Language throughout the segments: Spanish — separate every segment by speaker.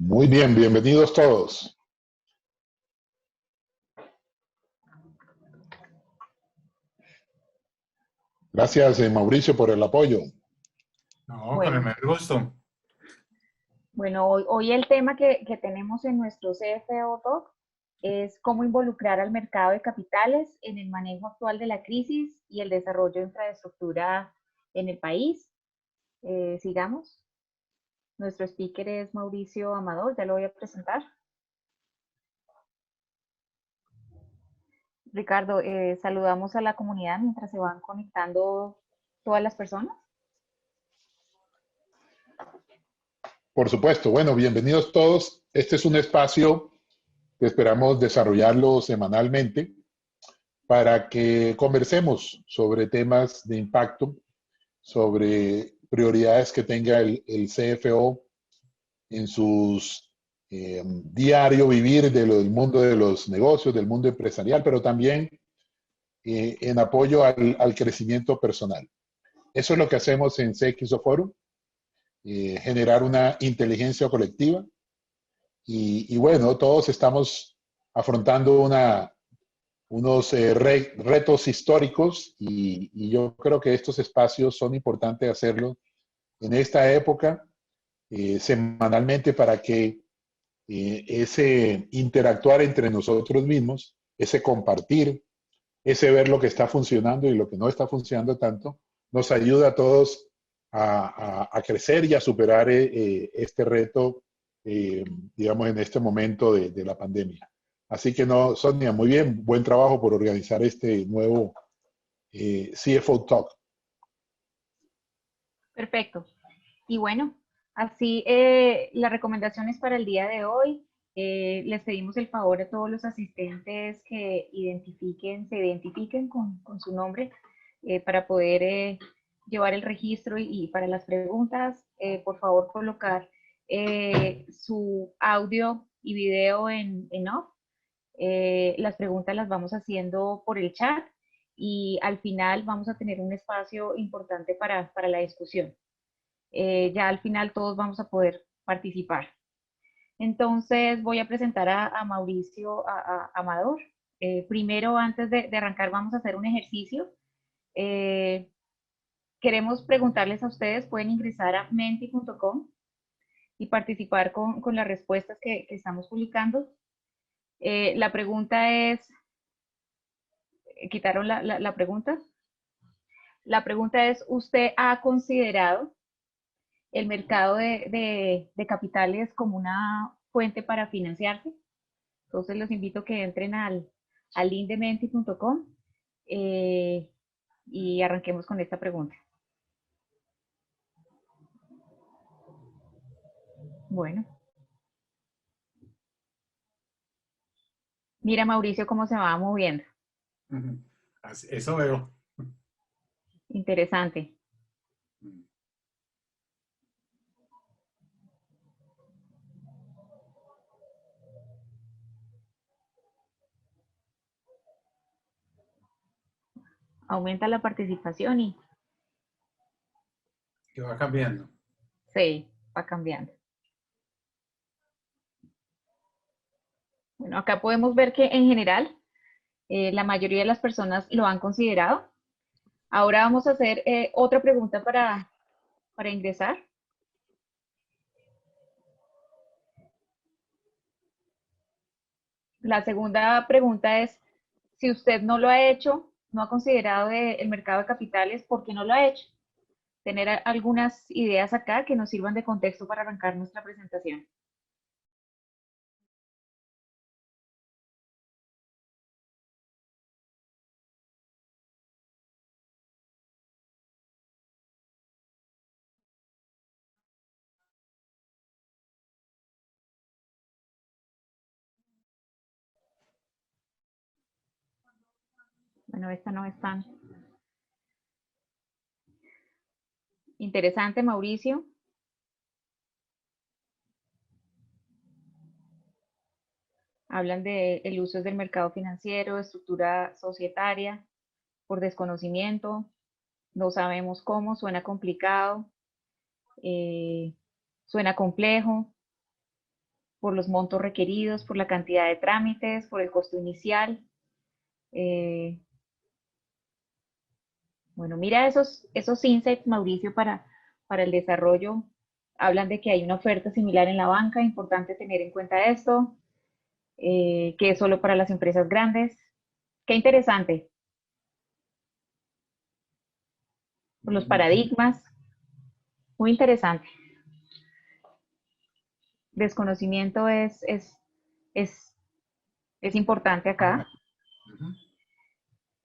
Speaker 1: Muy bien, bienvenidos todos. Gracias, Mauricio, por el apoyo.
Speaker 2: No, con el mayor gusto.
Speaker 3: Bueno, hoy el tema que tenemos en nuestro CFO Talk es cómo involucrar al mercado de capitales en el manejo actual de la crisis y el desarrollo de infraestructura en el país. Sigamos. Nuestro speaker es Mauricio Amador, ya lo voy a presentar. Ricardo, saludamos a la comunidad mientras se van conectando todas las personas.
Speaker 1: Por supuesto, bueno, bienvenidos todos. Este es un espacio que esperamos desarrollarlo semanalmente para que conversemos sobre temas de impacto, sobre prioridades que tenga el CFO en sus diario vivir del mundo de los negocios, del mundo empresarial, pero también en apoyo al crecimiento personal. Eso es lo que hacemos en CXO Forum, generar una inteligencia colectiva y bueno, todos estamos afrontando unos retos históricos y yo creo que estos espacios son importantes hacerlo en esta época, semanalmente, para que ese interactuar entre nosotros mismos, ese compartir, ese ver lo que está funcionando y lo que no está funcionando tanto, nos ayuda a todos a crecer y a superar este reto, digamos, en este momento de la pandemia. Así que no, Sonia, muy bien, buen trabajo por organizar este nuevo CFO Talk.
Speaker 3: Perfecto. Y bueno, así las recomendaciones para el día de hoy. Les pedimos el favor a todos los asistentes que se identifiquen con su nombre para poder llevar el registro y para las preguntas, por favor colocar su audio y video en off. Las preguntas las vamos haciendo por el chat y al final vamos a tener un espacio importante para la discusión. Ya al final todos vamos a poder participar. Entonces voy a presentar a Mauricio Amador. Primero, antes de arrancar, vamos a hacer un ejercicio. Queremos preguntarles a ustedes, pueden ingresar a menti.com y participar con las respuestas que estamos publicando. La pregunta es, ¿quitaron la pregunta? La pregunta es, ¿usted ha considerado el mercado de capitales como una fuente para financiarse? Entonces los invito a que entren al link de menti.com y arranquemos con esta pregunta. Bueno. Mira, Mauricio, cómo se va moviendo.
Speaker 2: Eso veo.
Speaker 3: Interesante. Aumenta la participación y
Speaker 2: Que va cambiando.
Speaker 3: sí, va cambiando. Bueno, acá podemos ver que en general la mayoría de las personas lo han considerado. Ahora vamos a hacer otra pregunta para ingresar. La segunda pregunta es, si usted no lo ha hecho, no ha considerado el mercado de capitales, ¿por qué no lo ha hecho? Tener algunas ideas acá que nos sirvan de contexto para arrancar nuestra presentación. Bueno, esta no es tan interesante, Mauricio. Hablan del uso del mercado financiero, estructura societaria, por desconocimiento, no sabemos cómo, suena complicado, suena complejo. por los montos requeridos, por la cantidad de trámites, por el costo inicial. Bueno, mira esos insights, Mauricio, para el desarrollo. Hablan de que hay una oferta similar en la banca, importante tener en cuenta esto, que es solo para las empresas grandes. Qué interesante. Los paradigmas, muy interesante. Desconocimiento es importante acá.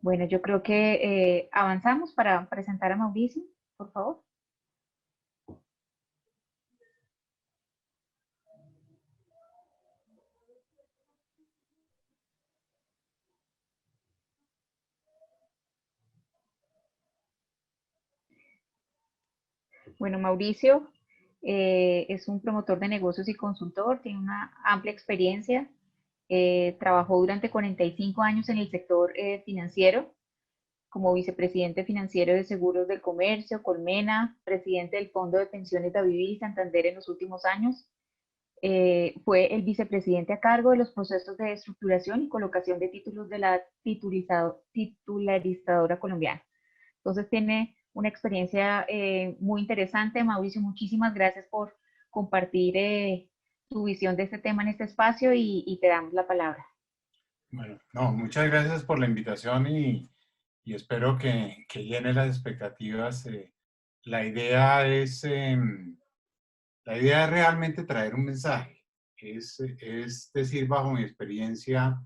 Speaker 3: Bueno, yo creo que avanzamos para presentar a Mauricio, por favor. Bueno, Mauricio es un promotor de negocios y consultor, tiene una amplia experiencia, trabajó durante 45 años en el sector financiero, como vicepresidente financiero de Seguros del Comercio, Colmena, presidente del Fondo de Pensiones Davivier y Santander en los últimos años. Fue el vicepresidente a cargo de los procesos de estructuración y colocación de títulos de la titularizadora colombiana. Entonces tiene una experiencia muy interesante. Mauricio, muchísimas gracias por compartir tu visión de este tema en este espacio y te damos la palabra.
Speaker 2: Bueno, no, muchas gracias por la invitación y espero que llene las expectativas. La idea es realmente traer un mensaje. Es decir, bajo mi experiencia,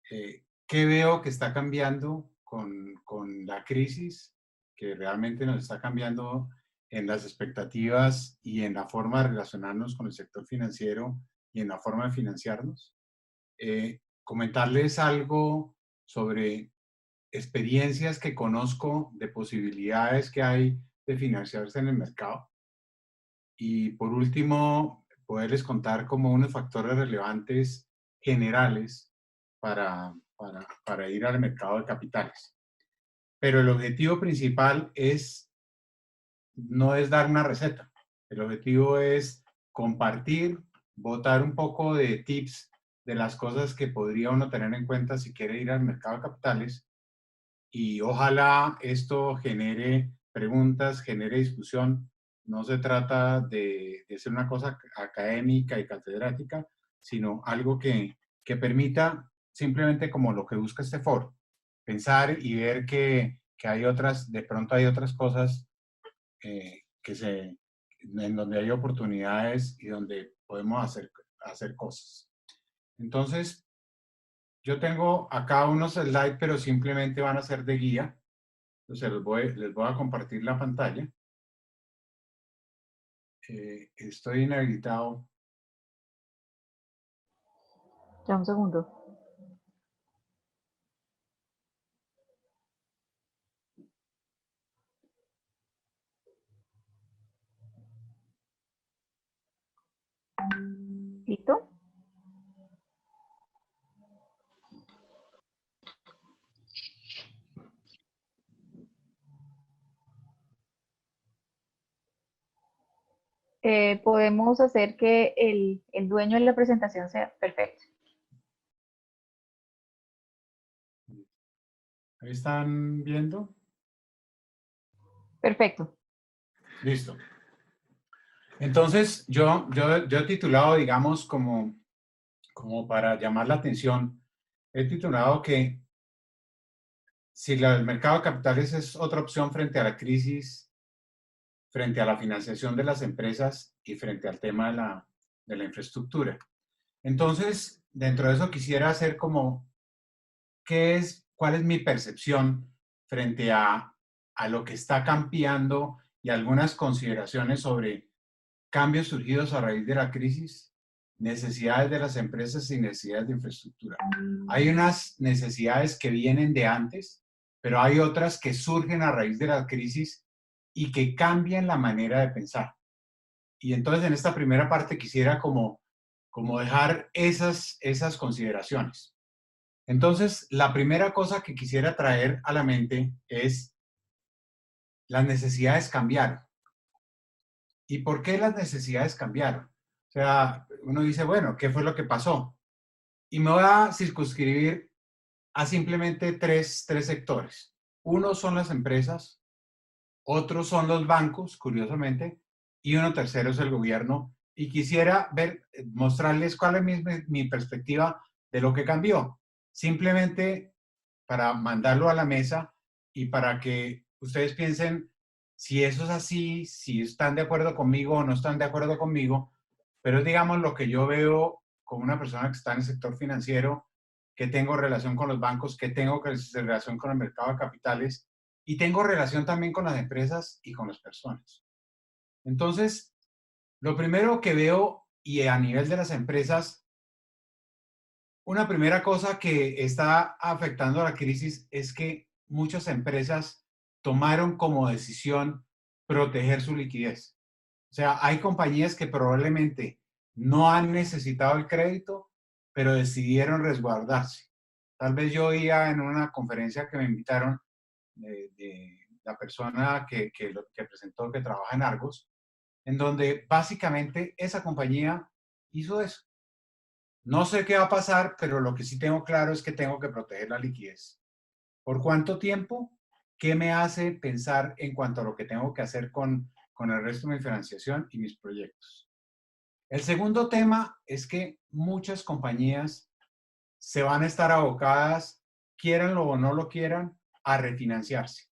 Speaker 2: ¿qué veo que está cambiando con la crisis? Que realmente nos está cambiando en las expectativas y en la forma de relacionarnos con el sector financiero y en la forma de financiarnos. Comentarles algo sobre experiencias que conozco de posibilidades que hay de financiarse en el mercado. Y por último, poderles contar como unos factores relevantes generales para ir al mercado de capitales. Pero el objetivo principal no es dar una receta. El objetivo es compartir, botar un poco de tips de las cosas que podría uno tener en cuenta si quiere ir al mercado de capitales. Y ojalá esto genere preguntas, genere discusión. No se trata de ser una cosa académica y catedrática, sino algo que permita simplemente como lo que busca este foro, pensar y ver que hay otras, de pronto hay otras cosas en donde hay oportunidades y donde podemos hacer cosas. Entonces, yo tengo acá unos slides, pero simplemente van a ser de guía. Entonces, les voy a compartir la pantalla. Estoy inhabilitado.
Speaker 3: Ya un segundo. ¿Listo? Podemos hacer que el dueño de la presentación sea perfecto.
Speaker 2: ¿Ahí están viendo?
Speaker 3: Perfecto.
Speaker 2: Listo. Entonces, yo he titulado, digamos, como para llamar la atención, he titulado que si el mercado de capitales es otra opción frente a la crisis, frente a la financiación de las empresas y frente al tema de la infraestructura. Entonces, dentro de eso quisiera hacer como, ¿cuál es mi percepción frente a lo que está cambiando y algunas consideraciones sobre cambios surgidos a raíz de la crisis, necesidades de las empresas y necesidades de infraestructura? Hay unas necesidades que vienen de antes, pero hay otras que surgen a raíz de la crisis y que cambian la manera de pensar. Y entonces en esta primera parte quisiera como dejar esas consideraciones. Entonces, la primera cosa que quisiera traer a la mente es las necesidades cambiaron. ¿Y por qué las necesidades cambiaron? O sea, uno dice, bueno, ¿qué fue lo que pasó? Y me voy a circunscribir a simplemente tres sectores. Uno son las empresas, otros son los bancos, curiosamente, y uno tercero es el gobierno. Y quisiera mostrarles cuál es mi perspectiva de lo que cambió. Simplemente para mandarlo a la mesa y para que ustedes piensen si eso es así, si están de acuerdo conmigo o no están de acuerdo conmigo, pero es, digamos, lo que yo veo como una persona que está en el sector financiero, que tengo relación con los bancos, que tengo relación con el mercado de capitales y tengo relación también con las empresas y con las personas. Entonces, lo primero que veo, y a nivel de las empresas, una primera cosa que está afectando a la crisis es que muchas empresas tomaron como decisión proteger su liquidez. O sea, hay compañías que probablemente no han necesitado el crédito, pero decidieron resguardarse. Tal vez yo oía en una conferencia que me invitaron de la persona que presentó, que trabaja en Argos, en donde básicamente esa compañía hizo eso. No sé qué va a pasar, pero lo que sí tengo claro es que tengo que proteger la liquidez. ¿Por cuánto tiempo? ¿Qué me hace pensar en cuanto a lo que tengo que hacer con el resto de mi financiación y mis proyectos? El segundo tema es que muchas compañías se van a estar abocadas, quieranlo o no lo quieran, a refinanciarse.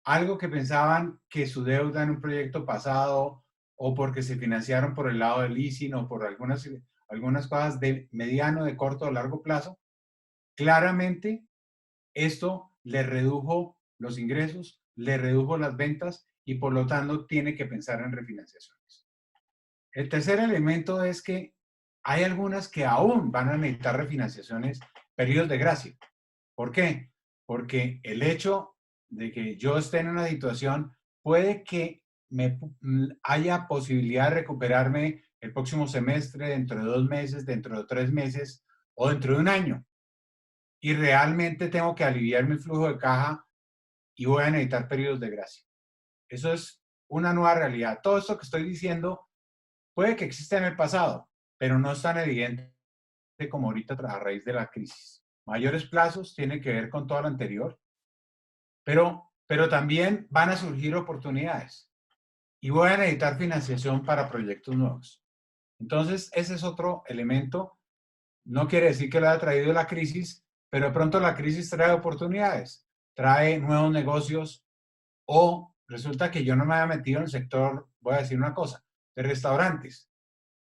Speaker 2: Algo que pensaban que su deuda en un proyecto pasado o porque se financiaron por el lado del leasing o por algunas cosas de mediano, de corto o largo plazo, claramente esto le redujo los ingresos, le redujo las ventas y por lo tanto tiene que pensar en refinanciaciones. El tercer elemento es que hay algunas que aún van a necesitar refinanciaciones, periodos de gracia. ¿Por qué? Porque el hecho de que yo esté en una situación puede que haya posibilidad de recuperarme el próximo semestre, dentro de 2 meses, dentro de 3 meses o dentro de un año. Y realmente tengo que aliviar mi flujo de caja y voy a necesitar periodos de gracia. Eso es una nueva realidad. Todo esto que estoy diciendo puede que exista en el pasado, pero no es tan evidente como ahorita a raíz de la crisis. Mayores plazos tiene que ver con todo lo anterior, pero también van a surgir oportunidades y voy a necesitar financiación para proyectos nuevos. Entonces, ese es otro elemento. No quiere decir que lo haya traído la crisis, pero de pronto la crisis trae oportunidades, trae nuevos negocios o resulta que yo no me había metido en el sector, voy a decir una cosa, de restaurantes.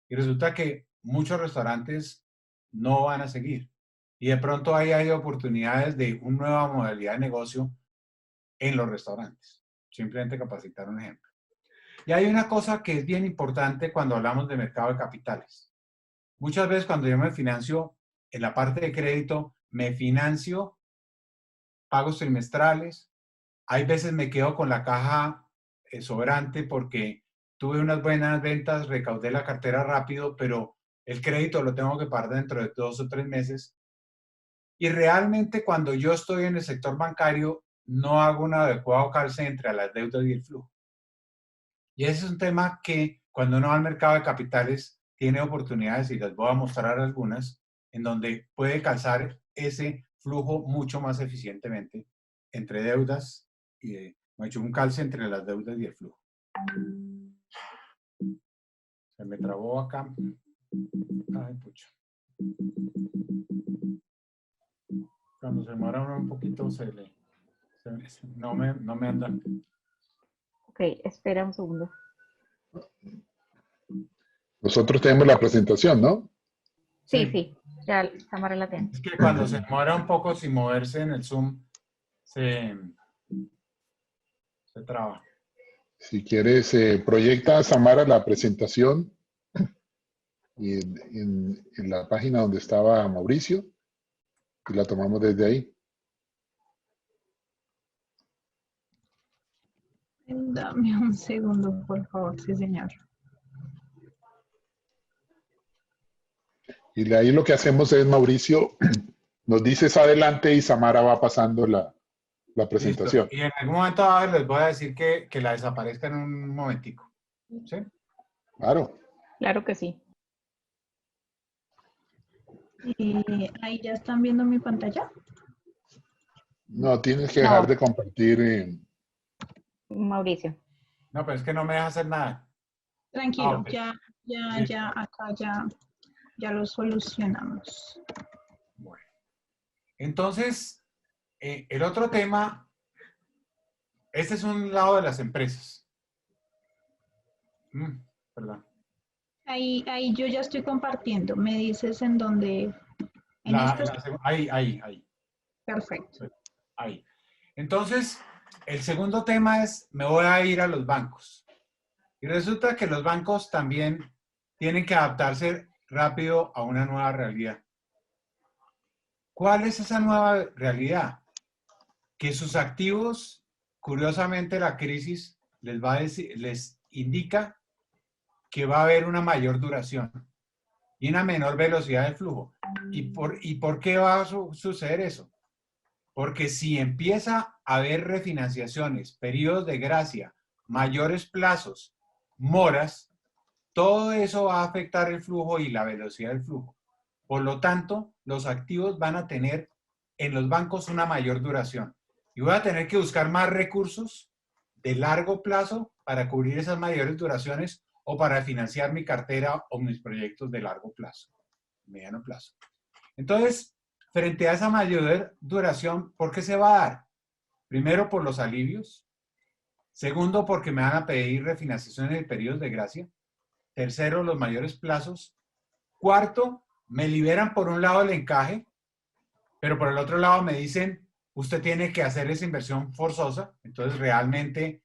Speaker 2: Y resulta que muchos restaurantes no van a seguir. Y de pronto ahí hay oportunidades de una nueva modalidad de negocio en los restaurantes. Simplemente capacitar un ejemplo. Y hay una cosa que es bien importante cuando hablamos de mercado de capitales. Muchas veces cuando yo me financio en la parte de crédito, me financio pagos trimestrales. Hay veces me quedo con la caja sobrante porque tuve unas buenas ventas, recaudé la cartera rápido, pero el crédito lo tengo que pagar dentro de 2 o 3 meses. Y realmente cuando yo estoy en el sector bancario, no hago un adecuado calce entre las deudas y el flujo. Y ese es un tema que cuando uno va al mercado de capitales tiene oportunidades, y les voy a mostrar algunas, en donde puede calzar ese flujo mucho más eficientemente entre deudas y me he hecho un calce entre las deudas y el flujo. Se me trabó acá. Ay, pucha. Cuando se demora un poquito no me anda.
Speaker 3: Ok, espera un segundo.
Speaker 1: Nosotros tenemos la presentación, ¿no?
Speaker 3: Sí, ya Samara la tiene.
Speaker 2: Es que cuando se demora un poco sin moverse en el Zoom, se traba.
Speaker 1: Si quieres, proyecta a Samara la presentación y en la página donde estaba Mauricio y la tomamos desde ahí.
Speaker 4: Dame un segundo, por favor, sí, señor.
Speaker 1: Y de ahí lo que hacemos es, Mauricio, nos dices adelante y Samara va pasando la presentación.
Speaker 2: Listo. Y en algún momento a ver, les voy a decir que la desaparezca en un momentico. ¿Sí?
Speaker 1: Claro.
Speaker 3: Claro que sí.
Speaker 4: Ahí ya están viendo mi pantalla.
Speaker 1: No, tienes que dejar
Speaker 3: No,
Speaker 1: de compartir.
Speaker 3: Mauricio.
Speaker 2: No, pero es que no me deja hacer nada. Ah,
Speaker 4: Tranquilo,
Speaker 2: ok.
Speaker 4: ya, acá ya lo solucionamos.
Speaker 2: Bueno. Entonces, el otro tema, este es un lado de las empresas. Perdón.
Speaker 4: Ahí yo ya estoy compartiendo. Me dices en dónde. En este.
Speaker 2: Ahí.
Speaker 4: Perfecto.
Speaker 2: Ahí. Entonces, el segundo tema es, me voy a ir a los bancos. Y resulta que los bancos también tienen que adaptarse rápido a una nueva realidad. ¿Cuál es esa nueva realidad? Que sus activos, curiosamente la crisis les va a decir, les indica que va a haber una mayor duración y una menor velocidad de flujo. ¿Y por qué va a suceder eso? Porque si empieza a haber refinanciaciones, periodos de gracia, mayores plazos, moras, todo eso va a afectar el flujo y la velocidad del flujo. Por lo tanto, los activos van a tener en los bancos una mayor duración. Y voy a tener que buscar más recursos de largo plazo para cubrir esas mayores duraciones o para financiar mi cartera o mis proyectos de largo plazo, mediano plazo. Entonces, frente a esa mayor duración, ¿por qué se va a dar? Primero, por los alivios. Segundo, porque me van a pedir refinanciaciones de periodos de gracia. Tercero, los mayores plazos. Cuarto, me liberan por un lado el encaje, pero por el otro lado me dicen, usted tiene que hacer esa inversión forzosa. Entonces, realmente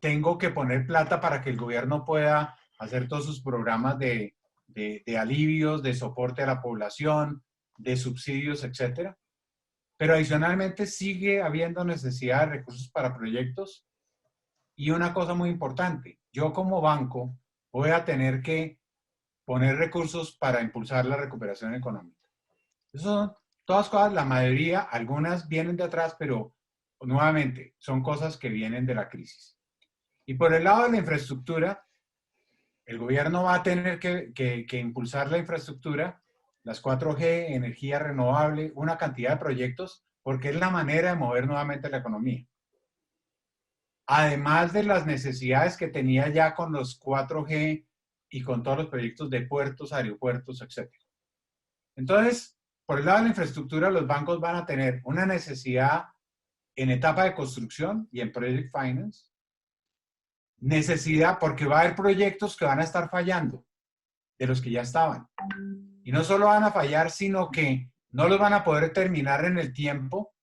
Speaker 2: tengo que poner plata para que el gobierno pueda hacer todos sus programas de alivios, de soporte a la población, de subsidios, etcétera. Pero adicionalmente sigue habiendo necesidad de recursos para proyectos. Y una cosa muy importante, yo como banco voy a tener que poner recursos para impulsar la recuperación económica. Eso son todas cosas, la mayoría, algunas vienen de atrás, pero nuevamente son cosas que vienen de la crisis. Y por el lado de la infraestructura, el gobierno va a tener que impulsar la infraestructura, las 4G, energía renovable, una cantidad de proyectos, porque es la manera de mover nuevamente la economía. Además de las necesidades que tenía ya con los 4G y con todos los proyectos de puertos, aeropuertos, etc. Entonces, por el lado de la infraestructura, los bancos van a tener una necesidad en etapa de construcción y en project finance. Necesidad porque va a haber proyectos que van a estar fallando de los que ya estaban. Y no solo van a fallar, sino que no los van a poder terminar en el tiempo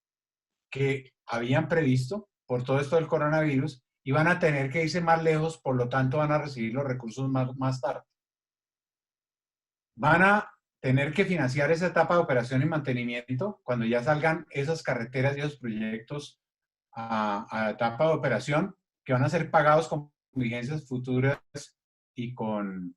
Speaker 2: que habían previsto por todo esto del coronavirus y van a tener que irse más lejos, por lo tanto van a recibir los recursos más tarde. Van a tener que financiar esa etapa de operación y mantenimiento cuando ya salgan esas carreteras y esos proyectos a etapa de operación que van a ser pagados con vigencias futuras y con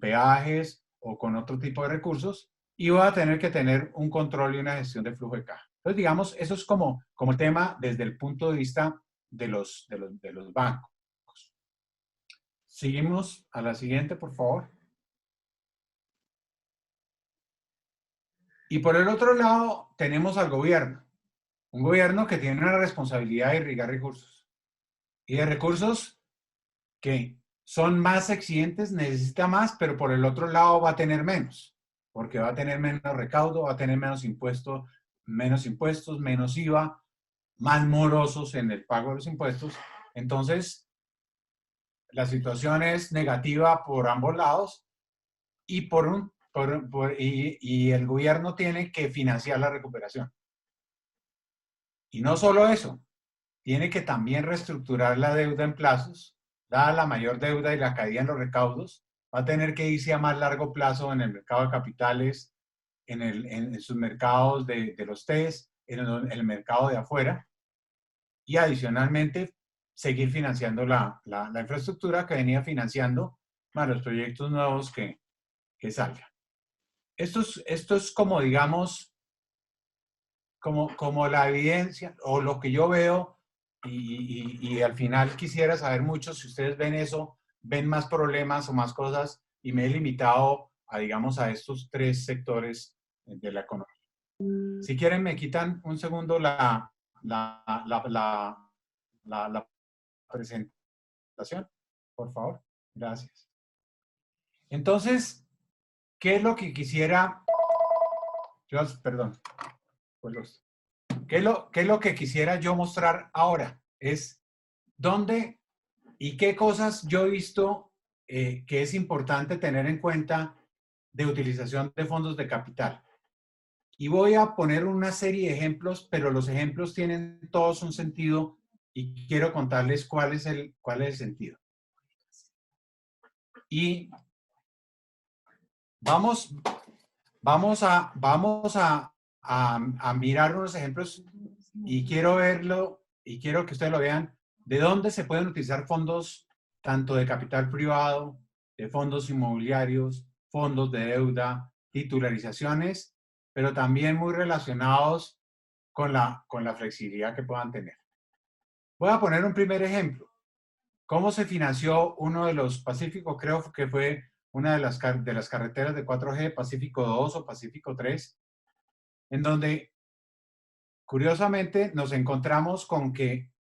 Speaker 2: peajes o con otro tipo de recursos, y va a tener que tener un control y una gestión de flujo de caja. Entonces, digamos, eso es como el tema desde el punto de vista de los bancos. Seguimos a la siguiente, por favor. Y por el otro lado, tenemos al gobierno. Un gobierno que tiene una responsabilidad de irrigar recursos. Y de recursos que son más exigentes, necesita más, pero por el otro lado va a tener menos, porque va a tener menos recaudo, va a tener menos impuestos, menos IVA, más morosos en el pago de los impuestos. Entonces, la situación es negativa por ambos lados y, y el gobierno tiene que financiar la recuperación. Y no solo eso, tiene que también reestructurar la deuda en plazos. Dada la mayor deuda y la caída en los recaudos, va a tener que irse a más largo plazo en el mercado de capitales, en sus mercados de los TES, en el mercado de afuera, y adicionalmente seguir financiando la infraestructura que venía financiando más los proyectos nuevos que salgan. Esto es como, digamos, como la evidencia o lo que yo veo. Y al final quisiera saber mucho si ustedes ven eso, ven más problemas o más cosas, y me he limitado digamos, a estos tres sectores de la economía. Si quieren, me quitan un segundo la presentación, por favor. Gracias. Entonces, ¿qué es lo que quisiera? Perdón. ¿Qué es lo que quisiera yo mostrar ahora? Es dónde y qué cosas yo he visto que es importante tener en cuenta de utilización de fondos de capital. Y voy a poner una serie de ejemplos, pero los ejemplos tienen todos un sentido y quiero contarles cuál es el sentido. Y vamos a mirar unos ejemplos y quiero verlo y quiero que ustedes lo vean de dónde se pueden utilizar fondos tanto de capital privado, de fondos inmobiliarios, fondos de deuda, titularizaciones, pero también muy relacionados con la flexibilidad que puedan tener. Voy a poner un primer ejemplo. ¿Cómo se financió uno de los Pacífico? Creo que fue una de las carreteras de 4G, Pacífico 2 o Pacífico 3, en donde curiosamente nos encontramos con que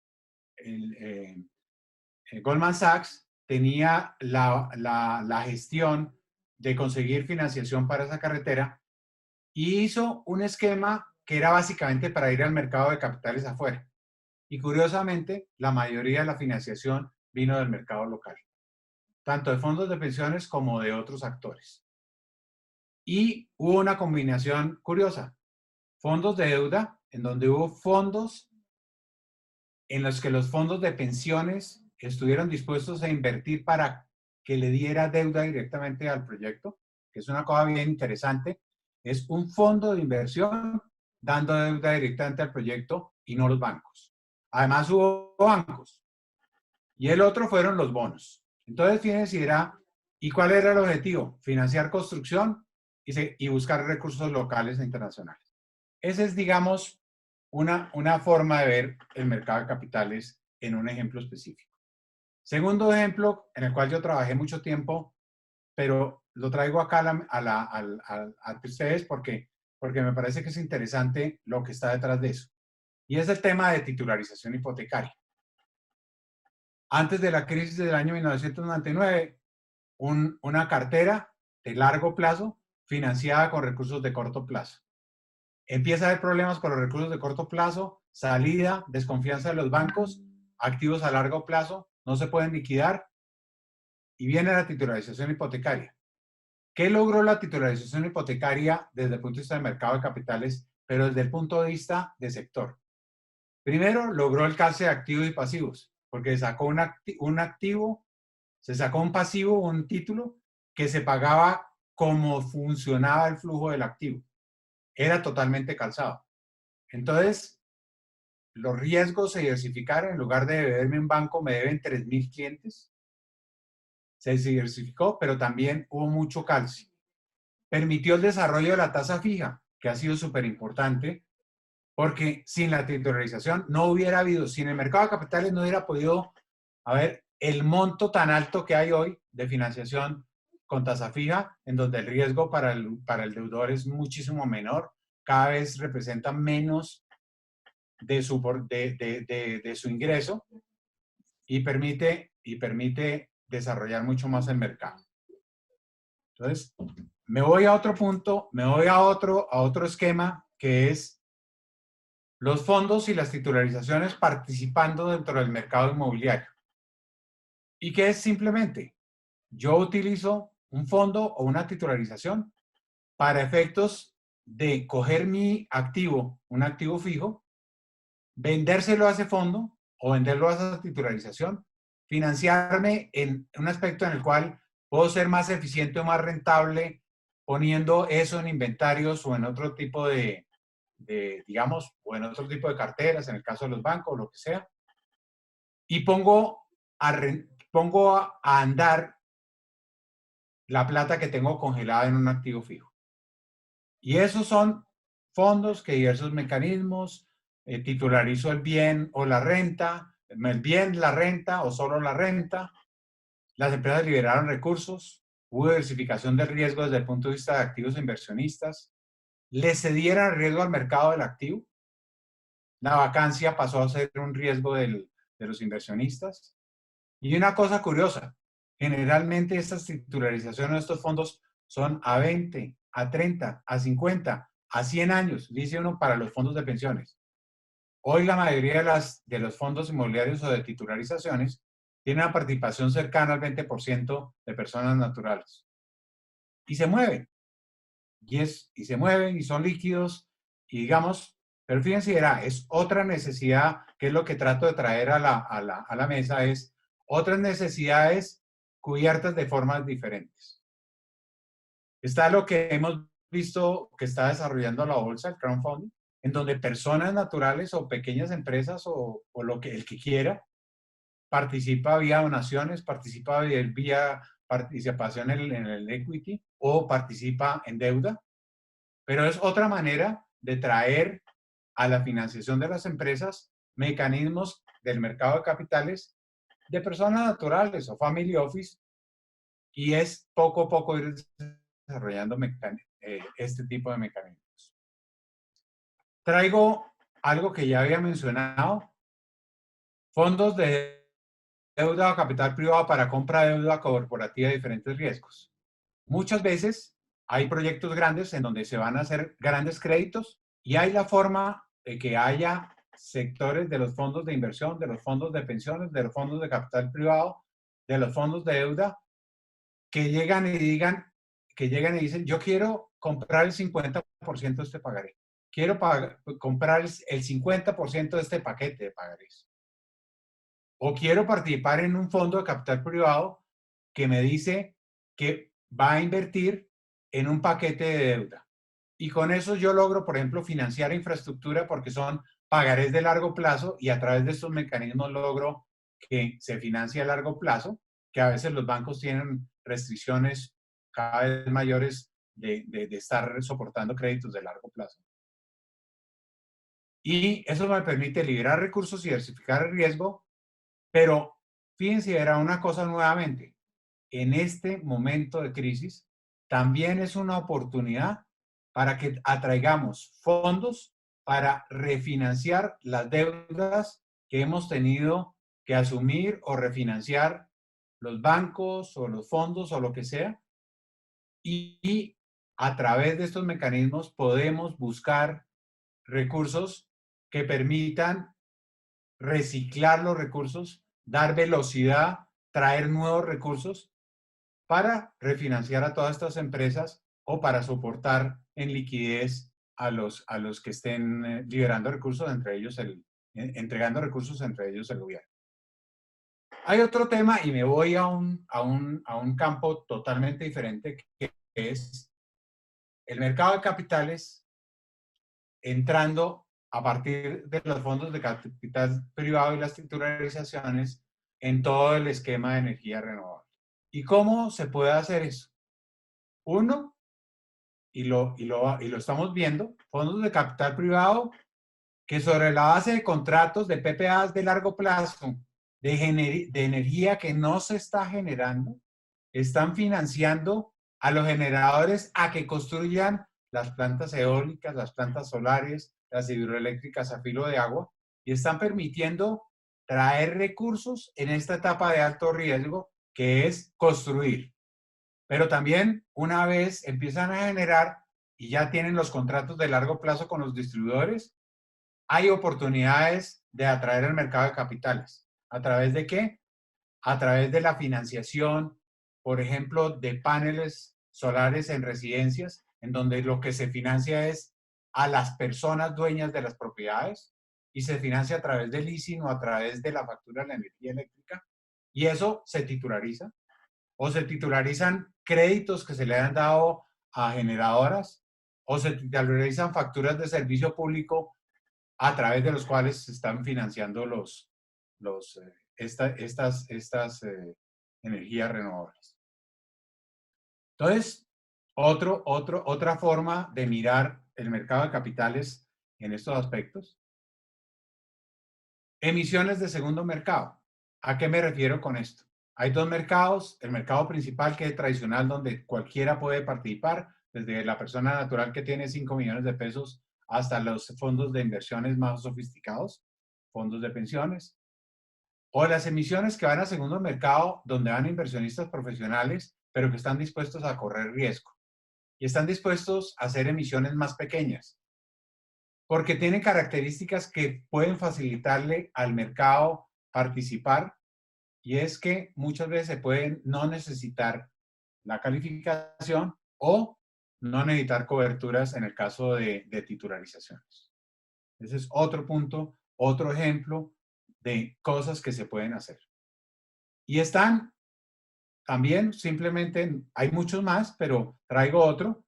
Speaker 2: Goldman Sachs tenía la gestión de conseguir financiación para esa carretera y hizo un esquema que era básicamente para ir al mercado de capitales afuera. Y curiosamente, la mayoría de la financiación vino del mercado local, tanto de fondos de pensiones como de otros actores. Y hubo una combinación curiosa, fondos de deuda, en donde hubo fondos en los que los fondos de pensiones estuvieron dispuestos a invertir para que le diera deuda directamente al proyecto, que es una cosa bien interesante. Es un fondo de inversión dando deuda directamente al proyecto y no los bancos. Además hubo bancos. Y el otro fueron los bonos. Entonces, fíjense, ¿y cuál era el objetivo? Financiar construcción y buscar recursos locales e internacionales. Esa es, digamos, una forma de ver el mercado de capitales en un ejemplo específico. Segundo ejemplo, en el cual yo trabajé mucho tiempo, pero lo traigo acá a ustedes porque me parece que es interesante lo que está detrás de eso. Y es el tema de titularización hipotecaria. Antes de la crisis del año 1999, una cartera de largo plazo financiada con recursos de corto plazo. Empieza a haber problemas con los recursos de corto plazo, salida, desconfianza de los bancos, activos a largo plazo, no se pueden liquidar y viene la titularización hipotecaria. ¿Qué logró la titularización hipotecaria desde el punto de vista del mercado de capitales, pero desde el punto de vista de sector? Primero, logró el calce de activos y pasivos, porque sacó un activo, se sacó un pasivo, un título, que se pagaba como funcionaba el flujo del activo. Era totalmente calzado. Entonces, los riesgos se diversificaron. En lugar de deberme un banco, me deben 3.000 clientes. Se diversificó, pero también hubo mucho calcio. Permitió el desarrollo de la tasa fija, que ha sido súper importante, porque sin la titularización no hubiera habido, sin el mercado de capitales no hubiera podido haber el monto tan alto que hay hoy de financiación con tasa fija, en donde el riesgo para el deudor es muchísimo menor, cada vez representa menos de su ingreso y permite desarrollar mucho más el mercado. Entonces, me voy a otro punto, me voy a otro esquema, que es los fondos y las titularizaciones participando dentro del mercado inmobiliario. ¿Y qué es simplemente? Yo utilizo un fondo o una titularización para efectos de coger mi activo, un activo fijo, vendérselo a ese fondo o venderlo a esa titularización, financiarme en un aspecto en el cual puedo ser más eficiente o más rentable poniendo eso en inventarios o en otro tipo digamos, o en otro tipo de carteras, en el caso de los bancos o lo que sea, y pongo a andar la plata que tengo congelada en un activo fijo. Y esos son fondos que diversos mecanismos, titularizo el bien o la renta, el bien, la renta o solo la renta. Las empresas liberaron recursos, hubo diversificación del riesgo desde el punto de vista de activos e inversionistas, le cedieran riesgo al mercado del activo, la vacancia pasó a ser un riesgo de los inversionistas. Y una cosa curiosa, generalmente estas titularizaciones de estos fondos son a 20, a 30, a 50, a 100 años, dice uno, para los fondos de pensiones. Hoy la mayoría de los fondos inmobiliarios o de titularizaciones tienen una participación cercana al 20% de personas naturales. Y se mueven. Y se mueven y son líquidos. Y digamos, pero fíjense, es otra necesidad, que es lo que trato de traer a la mesa, es otras necesidades cubiertas de formas diferentes. Está lo que hemos visto que está desarrollando la bolsa, el crowdfunding, en donde personas naturales o pequeñas empresas o el que quiera participa vía donaciones, participa vía participación en el equity o participa en deuda, pero es otra manera de traer a la financiación de las empresas mecanismos del mercado de capitales de personas naturales o family office, y es poco a poco ir desarrollando este tipo de mecanismos. Traigo algo que ya había mencionado, fondos de deuda o capital privado para compra de deuda corporativa de diferentes riesgos. Muchas veces hay proyectos grandes en donde se van a hacer grandes créditos y hay la forma de que haya sectores de los fondos de inversión, de los fondos de pensiones, de los fondos de capital privado, de los fondos de deuda, que llegan y dicen, yo quiero comprar el 50% de este pagaré. Quiero comprar el 50% de este paquete de pagarés. O quiero participar en un fondo de capital privado que me dice que va a invertir en un paquete de deuda. Y con eso yo logro, por ejemplo, financiar infraestructura porque son pagarés de largo plazo y a través de estos mecanismos logro que se financie a largo plazo, que a veces los bancos tienen restricciones cada vez mayores de estar soportando créditos de largo plazo. Y eso me permite liberar recursos y diversificar el riesgo, pero fíjense, era una cosa nuevamente, en este momento de crisis también es una oportunidad para que atraigamos fondos para refinanciar las deudas que hemos tenido que asumir o refinanciar los bancos o los fondos o lo que sea. Y a través de estos mecanismos podemos buscar recursos que permitan reciclar los recursos, dar velocidad, traer nuevos recursos para refinanciar a todas estas empresas o para soportar en liquidez a los que estén liberando recursos, entregando recursos, entre ellos el gobierno. Hay otro tema y me voy a un campo totalmente diferente, que es el mercado de capitales entrando a partir de los fondos de capital privado y las titularizaciones en todo el esquema de energía renovable. ¿Y cómo se puede hacer eso? Uno, y lo estamos viendo, fondos de capital privado que sobre la base de contratos de PPAs de largo plazo, de energía que no se está generando, están financiando a los generadores a que construyan las plantas eólicas, las plantas solares, las hidroeléctricas a filo de agua, y están permitiendo traer recursos en esta etapa de alto riesgo, que es construir. Pero también, una vez empiezan a generar y ya tienen los contratos de largo plazo con los distribuidores, hay oportunidades de atraer el mercado de capitales. ¿A través de qué? A través de la financiación, por ejemplo, de paneles solares en residencias, en donde lo que se financia es a las personas dueñas de las propiedades y se financia a través del leasing o a través de la factura de la energía eléctrica, y eso se titulariza. O se titularizan créditos que se le han dado a generadoras, o se titularizan facturas de servicio público a través de los cuales se están financiando estas energías renovables. Entonces, otra forma de mirar el mercado de capitales en estos aspectos. Emisiones de segundo mercado. ¿A qué me refiero con esto? Hay dos mercados, el mercado principal que es tradicional donde cualquiera puede participar, desde la persona natural que tiene 5 millones de pesos hasta los fondos de inversiones más sofisticados, fondos de pensiones, o las emisiones que van al segundo mercado donde van inversionistas profesionales, pero que están dispuestos a correr riesgo y están dispuestos a hacer emisiones más pequeñas, porque tienen características que pueden facilitarle al mercado participar. Y es que muchas veces se pueden no necesitar la calificación o no necesitar coberturas en el caso de titularizaciones. Ese es otro punto, otro ejemplo de cosas que se pueden hacer. Y están también simplemente, hay muchos más, pero traigo otro,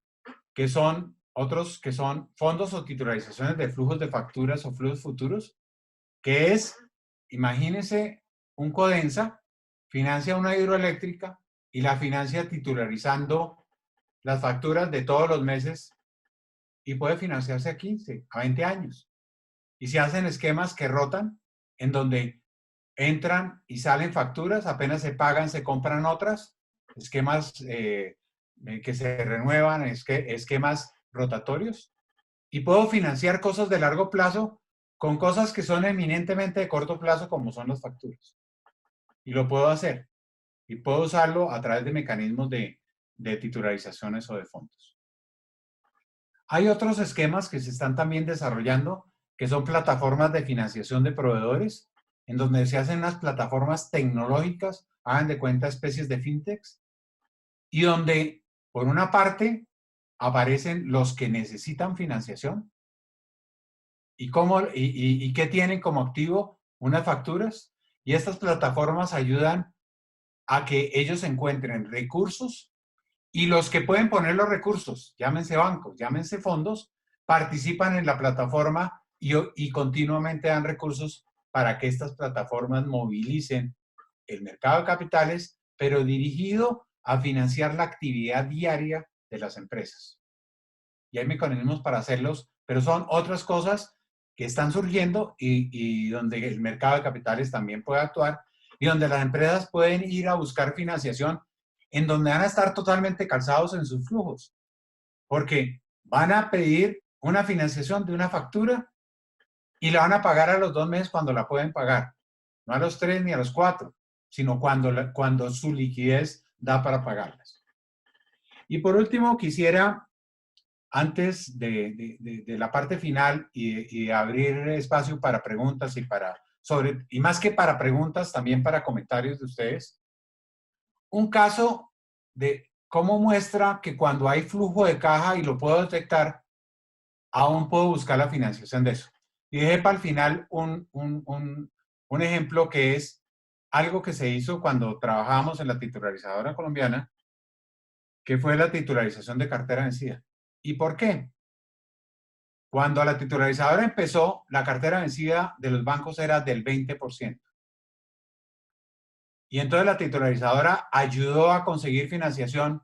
Speaker 2: que son otros que son fondos o titularizaciones de flujos de facturas o flujos futuros, que es, imagínense, un Codensa financia una hidroeléctrica y la financia titularizando las facturas de todos los meses y puede financiarse a 15, a 20 años. Y se hacen esquemas que rotan en donde entran y salen facturas, apenas se pagan, se compran otras, esquemas que se renuevan, esquemas rotatorios. Y puedo financiar cosas de largo plazo con cosas que son eminentemente de corto plazo, como son las facturas. Y lo puedo hacer. Y puedo usarlo a través de mecanismos de titularizaciones o de fondos. Hay otros esquemas que se están también desarrollando, que son plataformas de financiación de proveedores, en donde se hacen unas plataformas tecnológicas, hagan de cuenta especies de fintechs, y donde, por una parte, aparecen los que necesitan financiación, y qué tienen como activo unas facturas, y estas plataformas ayudan a que ellos encuentren recursos y los que pueden poner los recursos, llámense bancos, llámense fondos, participan en la plataforma y continuamente dan recursos para que estas plataformas movilicen el mercado de capitales, pero dirigido a financiar la actividad diaria de las empresas. Y hay mecanismos para hacerlos, pero son otras cosas que están surgiendo y donde el mercado de capitales también puede actuar y donde las empresas pueden ir a buscar financiación en donde van a estar totalmente calzados en sus flujos, porque van a pedir una financiación de una factura y la van a pagar a los 2 meses cuando la pueden pagar, no a los 3 ni a los 4, sino cuando su liquidez da para pagarlas. Y por último, quisiera, antes de la parte final y de abrir espacio para preguntas y más que para preguntas, también para comentarios de ustedes, un caso de cómo muestra que cuando hay flujo de caja y lo puedo detectar, aún puedo buscar la financiación de eso. Y dejé para el final un ejemplo que es algo que se hizo cuando trabajábamos en la titularizadora colombiana, que fue la titularización de cartera vencida. ¿Y por qué? Cuando la titularizadora empezó, la cartera vencida de los bancos era del 20%. Y entonces la titularizadora ayudó a conseguir financiación,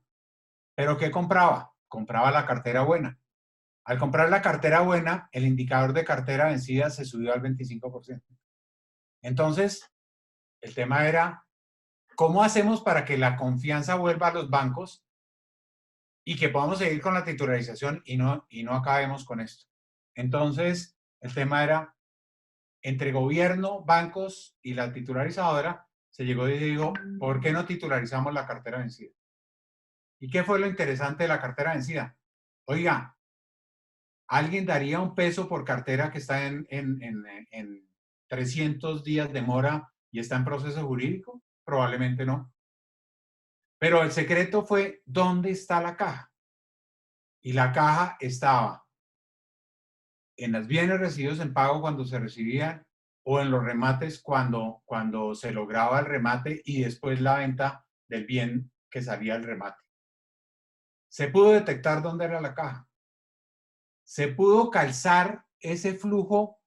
Speaker 2: pero ¿qué compraba? Compraba la cartera buena. Al comprar la cartera buena, el indicador de cartera vencida se subió al 25%. Entonces, el tema era, ¿cómo hacemos para que la confianza vuelva a los bancos y que podamos seguir con la titularización y no acabemos con esto? Entonces, el tema era, entre gobierno, bancos y la titularizadora, se llegó y dijo, ¿por qué no titularizamos la cartera vencida? ¿Y qué fue lo interesante de la cartera vencida? Oiga, ¿alguien daría $1 por cartera que está en 300 días de mora y está en proceso jurídico? Probablemente no. Pero el secreto fue, ¿dónde está la caja? Y la caja estaba en los bienes recibidos en pago cuando se recibían o en los remates cuando se lograba el remate y después la venta del bien que salía del remate. Se pudo detectar dónde era la caja. Se pudo calzar ese flujo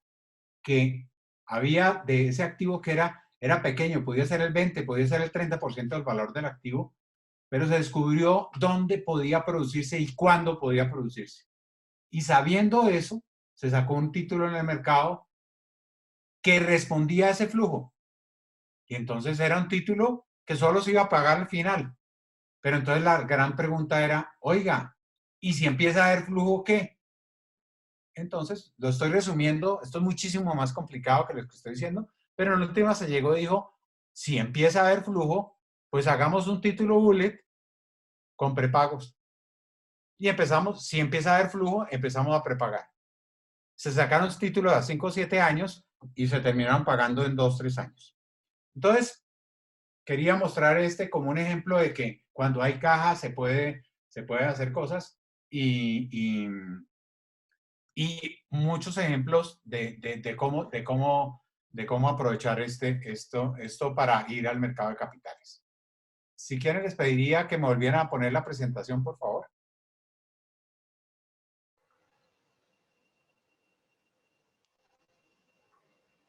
Speaker 2: que había de ese activo que era pequeño, podía ser el 20, podía ser el 30% del valor del activo, pero se descubrió dónde podía producirse y cuándo podía producirse. Y sabiendo eso, se sacó un título en el mercado que respondía a ese flujo. Y entonces era un título que solo se iba a pagar al final. Pero entonces la gran pregunta era, oiga, ¿y si empieza a haber flujo, qué? Entonces, lo estoy resumiendo, esto es muchísimo más complicado que lo que estoy diciendo, pero en última se llegó y dijo, si empieza a haber flujo, pues hagamos un título bullet con prepagos. Y empezamos, si empieza a haber flujo, empezamos a prepagar. Se sacaron los títulos a 5 o 7 años y se terminaron pagando en 2 o 3 años. Entonces, quería mostrar este como un ejemplo de que cuando hay caja se puede hacer cosas y muchos ejemplos de cómo aprovechar esto para ir al mercado de capitales. Si quieren, les pediría que me volvieran a poner la presentación, por favor.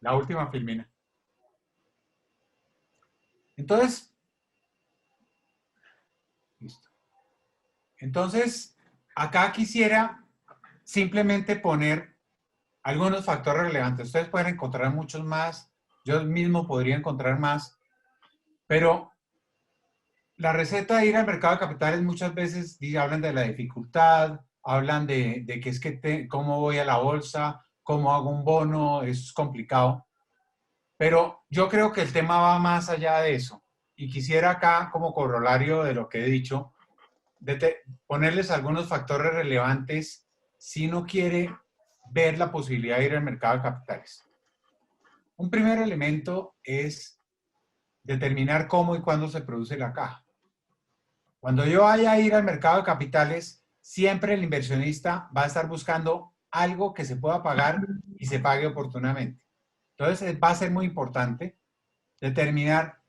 Speaker 2: La última, Filmina. Entonces, listo. Entonces, acá quisiera simplemente poner algunos factores relevantes. Ustedes pueden encontrar muchos más, yo mismo podría encontrar más, pero la receta de ir al mercado de capitales muchas veces hablan de la dificultad, hablan de que es que cómo voy a la bolsa, cómo hago un bono, eso es complicado. Pero yo creo que el tema va más allá de eso. Y quisiera acá, como corolario de lo que he dicho, ponerles algunos factores relevantes si uno quiere ver la posibilidad de ir al mercado de capitales. Un primer elemento es determinar cómo y cuándo se produce la caja. Cuando yo vaya a ir al mercado de capitales, siempre el inversionista va a estar buscando algo que se pueda pagar y se pague oportunamente. Entonces, va a ser muy importante determinar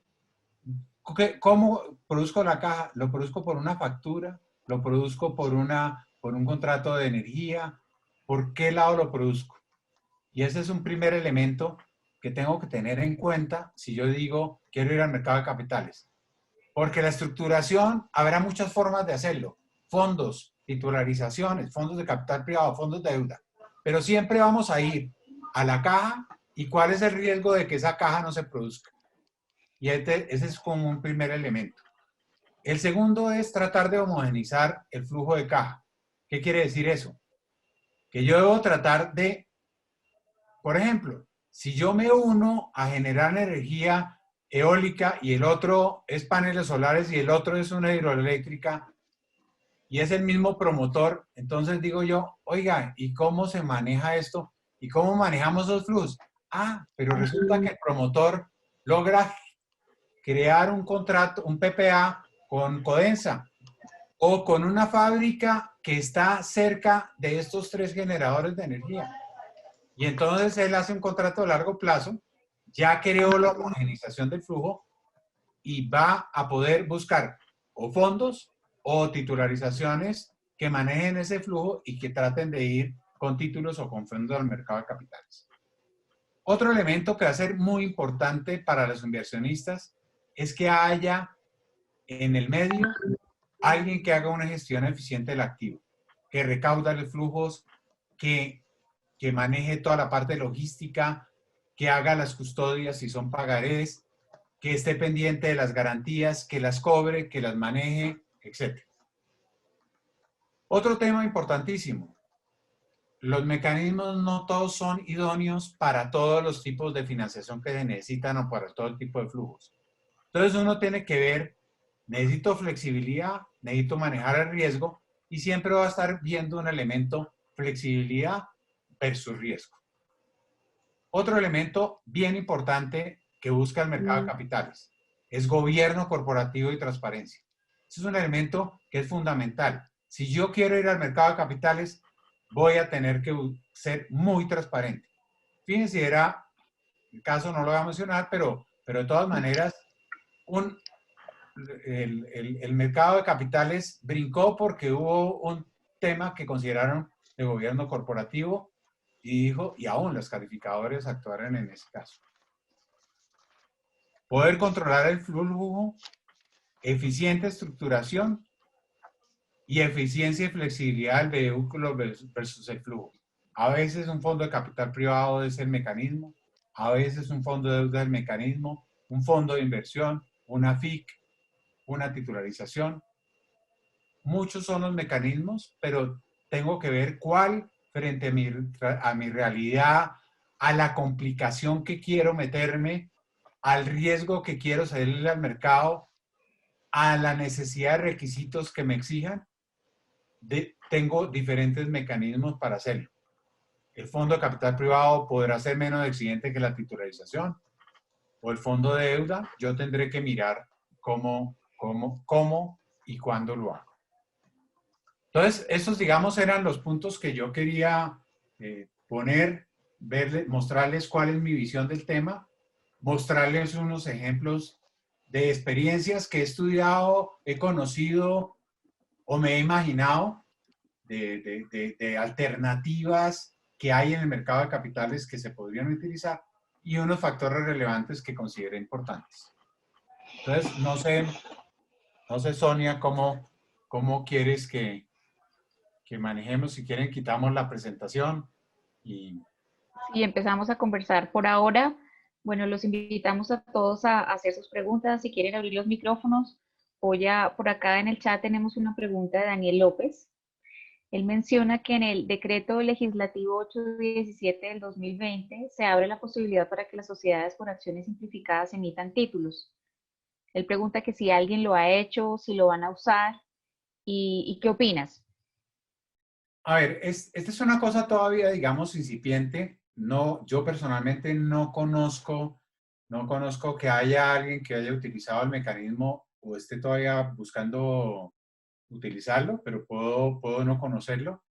Speaker 2: cómo produzco la caja. ¿Lo produzco por una factura? ¿Lo produzco por un contrato de energía? ¿Por qué lado lo produzco? Y ese es un primer elemento que tengo que tener en cuenta si yo digo quiero ir al mercado de capitales. Porque la estructuración, habrá muchas formas de hacerlo. Fondos, titularizaciones, fondos de capital privado, fondos de deuda. Pero siempre vamos a ir a la caja y cuál es el riesgo de que esa caja no se produzca. Y ese es como un primer elemento. El segundo es tratar de homogeneizar el flujo de caja. ¿Qué quiere decir eso? Que yo debo tratar de, por ejemplo, si yo me uno a generar energía eólica y el otro es paneles solares y el otro es una hidroeléctrica y es el mismo promotor, entonces digo yo, oiga, ¿y cómo se maneja esto? ¿Y cómo manejamos los flujos? Ah, pero resulta que el promotor logra crear un contrato, un PPA con Codensa o con una fábrica que está cerca de estos 3 generadores de energía. Y entonces él hace un contrato a largo plazo, ya creó la homogenización del flujo y va a poder buscar o fondos o titularizaciones que manejen ese flujo y que traten de ir con títulos o con fondos al mercado de capitales. Otro elemento que va a ser muy importante para los inversionistas es que haya en el medio alguien que haga una gestión eficiente del activo, que recauda los flujos, que maneje toda la parte logística, que haga las custodias si son pagarés, que esté pendiente de las garantías, que las cobre, que las maneje, etc. Otro tema importantísimo. Los mecanismos no todos son idóneos para todos los tipos de financiación que se necesitan o para todo el tipo de flujos. Entonces uno tiene que ver, necesito flexibilidad, necesito manejar el riesgo y siempre va a estar viendo un elemento flexibilidad versus riesgo. Otro elemento bien importante que busca el mercado de capitales es gobierno corporativo y transparencia. Ese es un elemento que es fundamental. Si yo quiero ir al mercado de capitales, voy a tener que ser muy transparente. Fíjense, el caso no lo voy a mencionar, pero de todas maneras, el mercado de capitales brincó porque hubo un tema que consideraron de gobierno corporativo y aún los calificadores actuaron en ese caso. Poder controlar el flujo, eficiente estructuración y eficiencia y flexibilidad del vehículo versus el flujo. A veces un fondo de capital privado es el mecanismo, a veces un fondo de deuda es el mecanismo, un fondo de inversión, una FIC, una titularización. Muchos son los mecanismos, pero tengo que ver cuál frente a mi realidad, a la complicación que quiero meterme, al riesgo que quiero salirle al mercado, a la necesidad de requisitos que me exijan, tengo diferentes mecanismos para hacerlo. El fondo de capital privado podrá ser menos exigente que la titularización, o el fondo de deuda, yo tendré que mirar cómo y cuándo lo hago. Entonces, esos, digamos, eran los puntos que yo quería poner, mostrarles cuál es mi visión del tema, mostrarles unos ejemplos de experiencias que he estudiado, he conocido o me he imaginado de alternativas que hay en el mercado de capitales que se podrían utilizar y unos factores relevantes que considero importantes. Entonces, no sé Sonia, cómo quieres que manejemos. Si quieren, quitamos la presentación y
Speaker 3: empezamos a conversar por ahora. Bueno, los invitamos a todos a hacer sus preguntas. Si quieren abrir los micrófonos, o ya por acá en el chat tenemos una pregunta de Daniel López. Él menciona que en el decreto legislativo 817 del 2020 se abre la posibilidad para que las sociedades por acciones simplificadas emitan títulos. Él pregunta que si alguien lo ha hecho, si lo van a usar y ¿qué opinas?
Speaker 2: A ver, esta es una cosa todavía, digamos, incipiente. No, yo personalmente no conozco que haya alguien que haya utilizado el mecanismo o esté todavía buscando utilizarlo, pero puedo no conocerlo.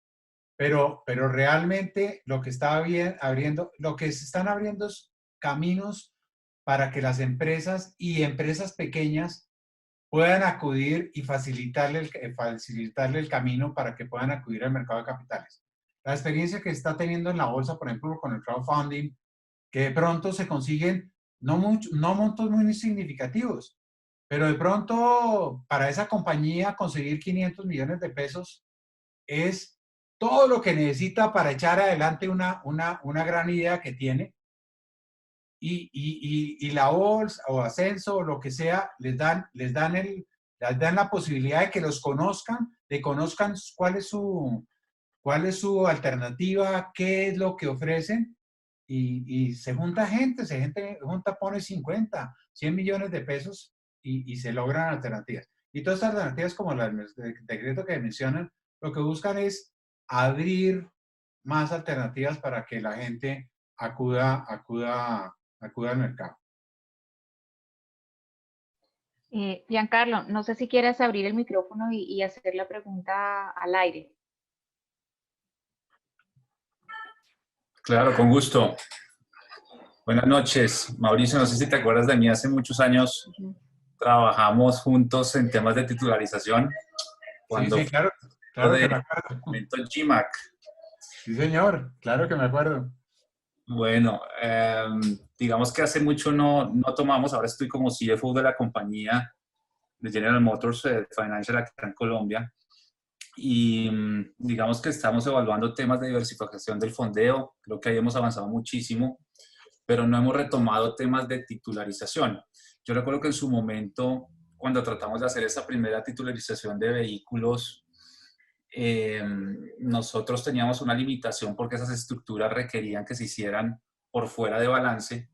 Speaker 2: Pero realmente lo que está lo que se están abriendo es caminos para que las empresas y empresas pequeñas puedan acudir y facilitarle el camino para que puedan acudir al mercado de capitales. La experiencia que está teniendo en la bolsa, por ejemplo, con el crowdfunding, que de pronto se consiguen no montos muy significativos, pero de pronto para esa compañía conseguir 500 millones de pesos es todo lo que necesita para echar adelante una gran idea que tiene. Y la bolsa o ascenso o lo que sea, les dan la posibilidad de que los conozcan, de conozcan cuál es su alternativa, qué es lo que ofrecen, y se junta gente, pone 50, 100 millones de pesos y se logran alternativas. Y todas estas alternativas, como el decreto que mencionan, lo que buscan es abrir más alternativas para que la gente acuda al mercado.
Speaker 3: Giancarlo, no sé si quieres abrir el micrófono y hacer la pregunta al aire.
Speaker 5: Claro, con gusto. Buenas noches, Mauricio. No sé si te acuerdas de mí, hace muchos años trabajamos juntos en temas de titularización. Cuando
Speaker 2: sí, claro que me acuerdo.
Speaker 5: Momento GMAC.
Speaker 2: Sí, señor, claro que me acuerdo.
Speaker 5: Bueno, digamos que hace mucho no tomamos, ahora estoy como CFO de la compañía de General Motors Financial acá en Colombia. Y digamos que estamos evaluando temas de diversificación del fondeo. Creo que ahí hemos avanzado muchísimo, pero no hemos retomado temas de titularización. Yo recuerdo que en su momento, cuando tratamos de hacer esa primera titularización de vehículos, nosotros teníamos una limitación porque esas estructuras requerían que se hicieran por fuera de balance,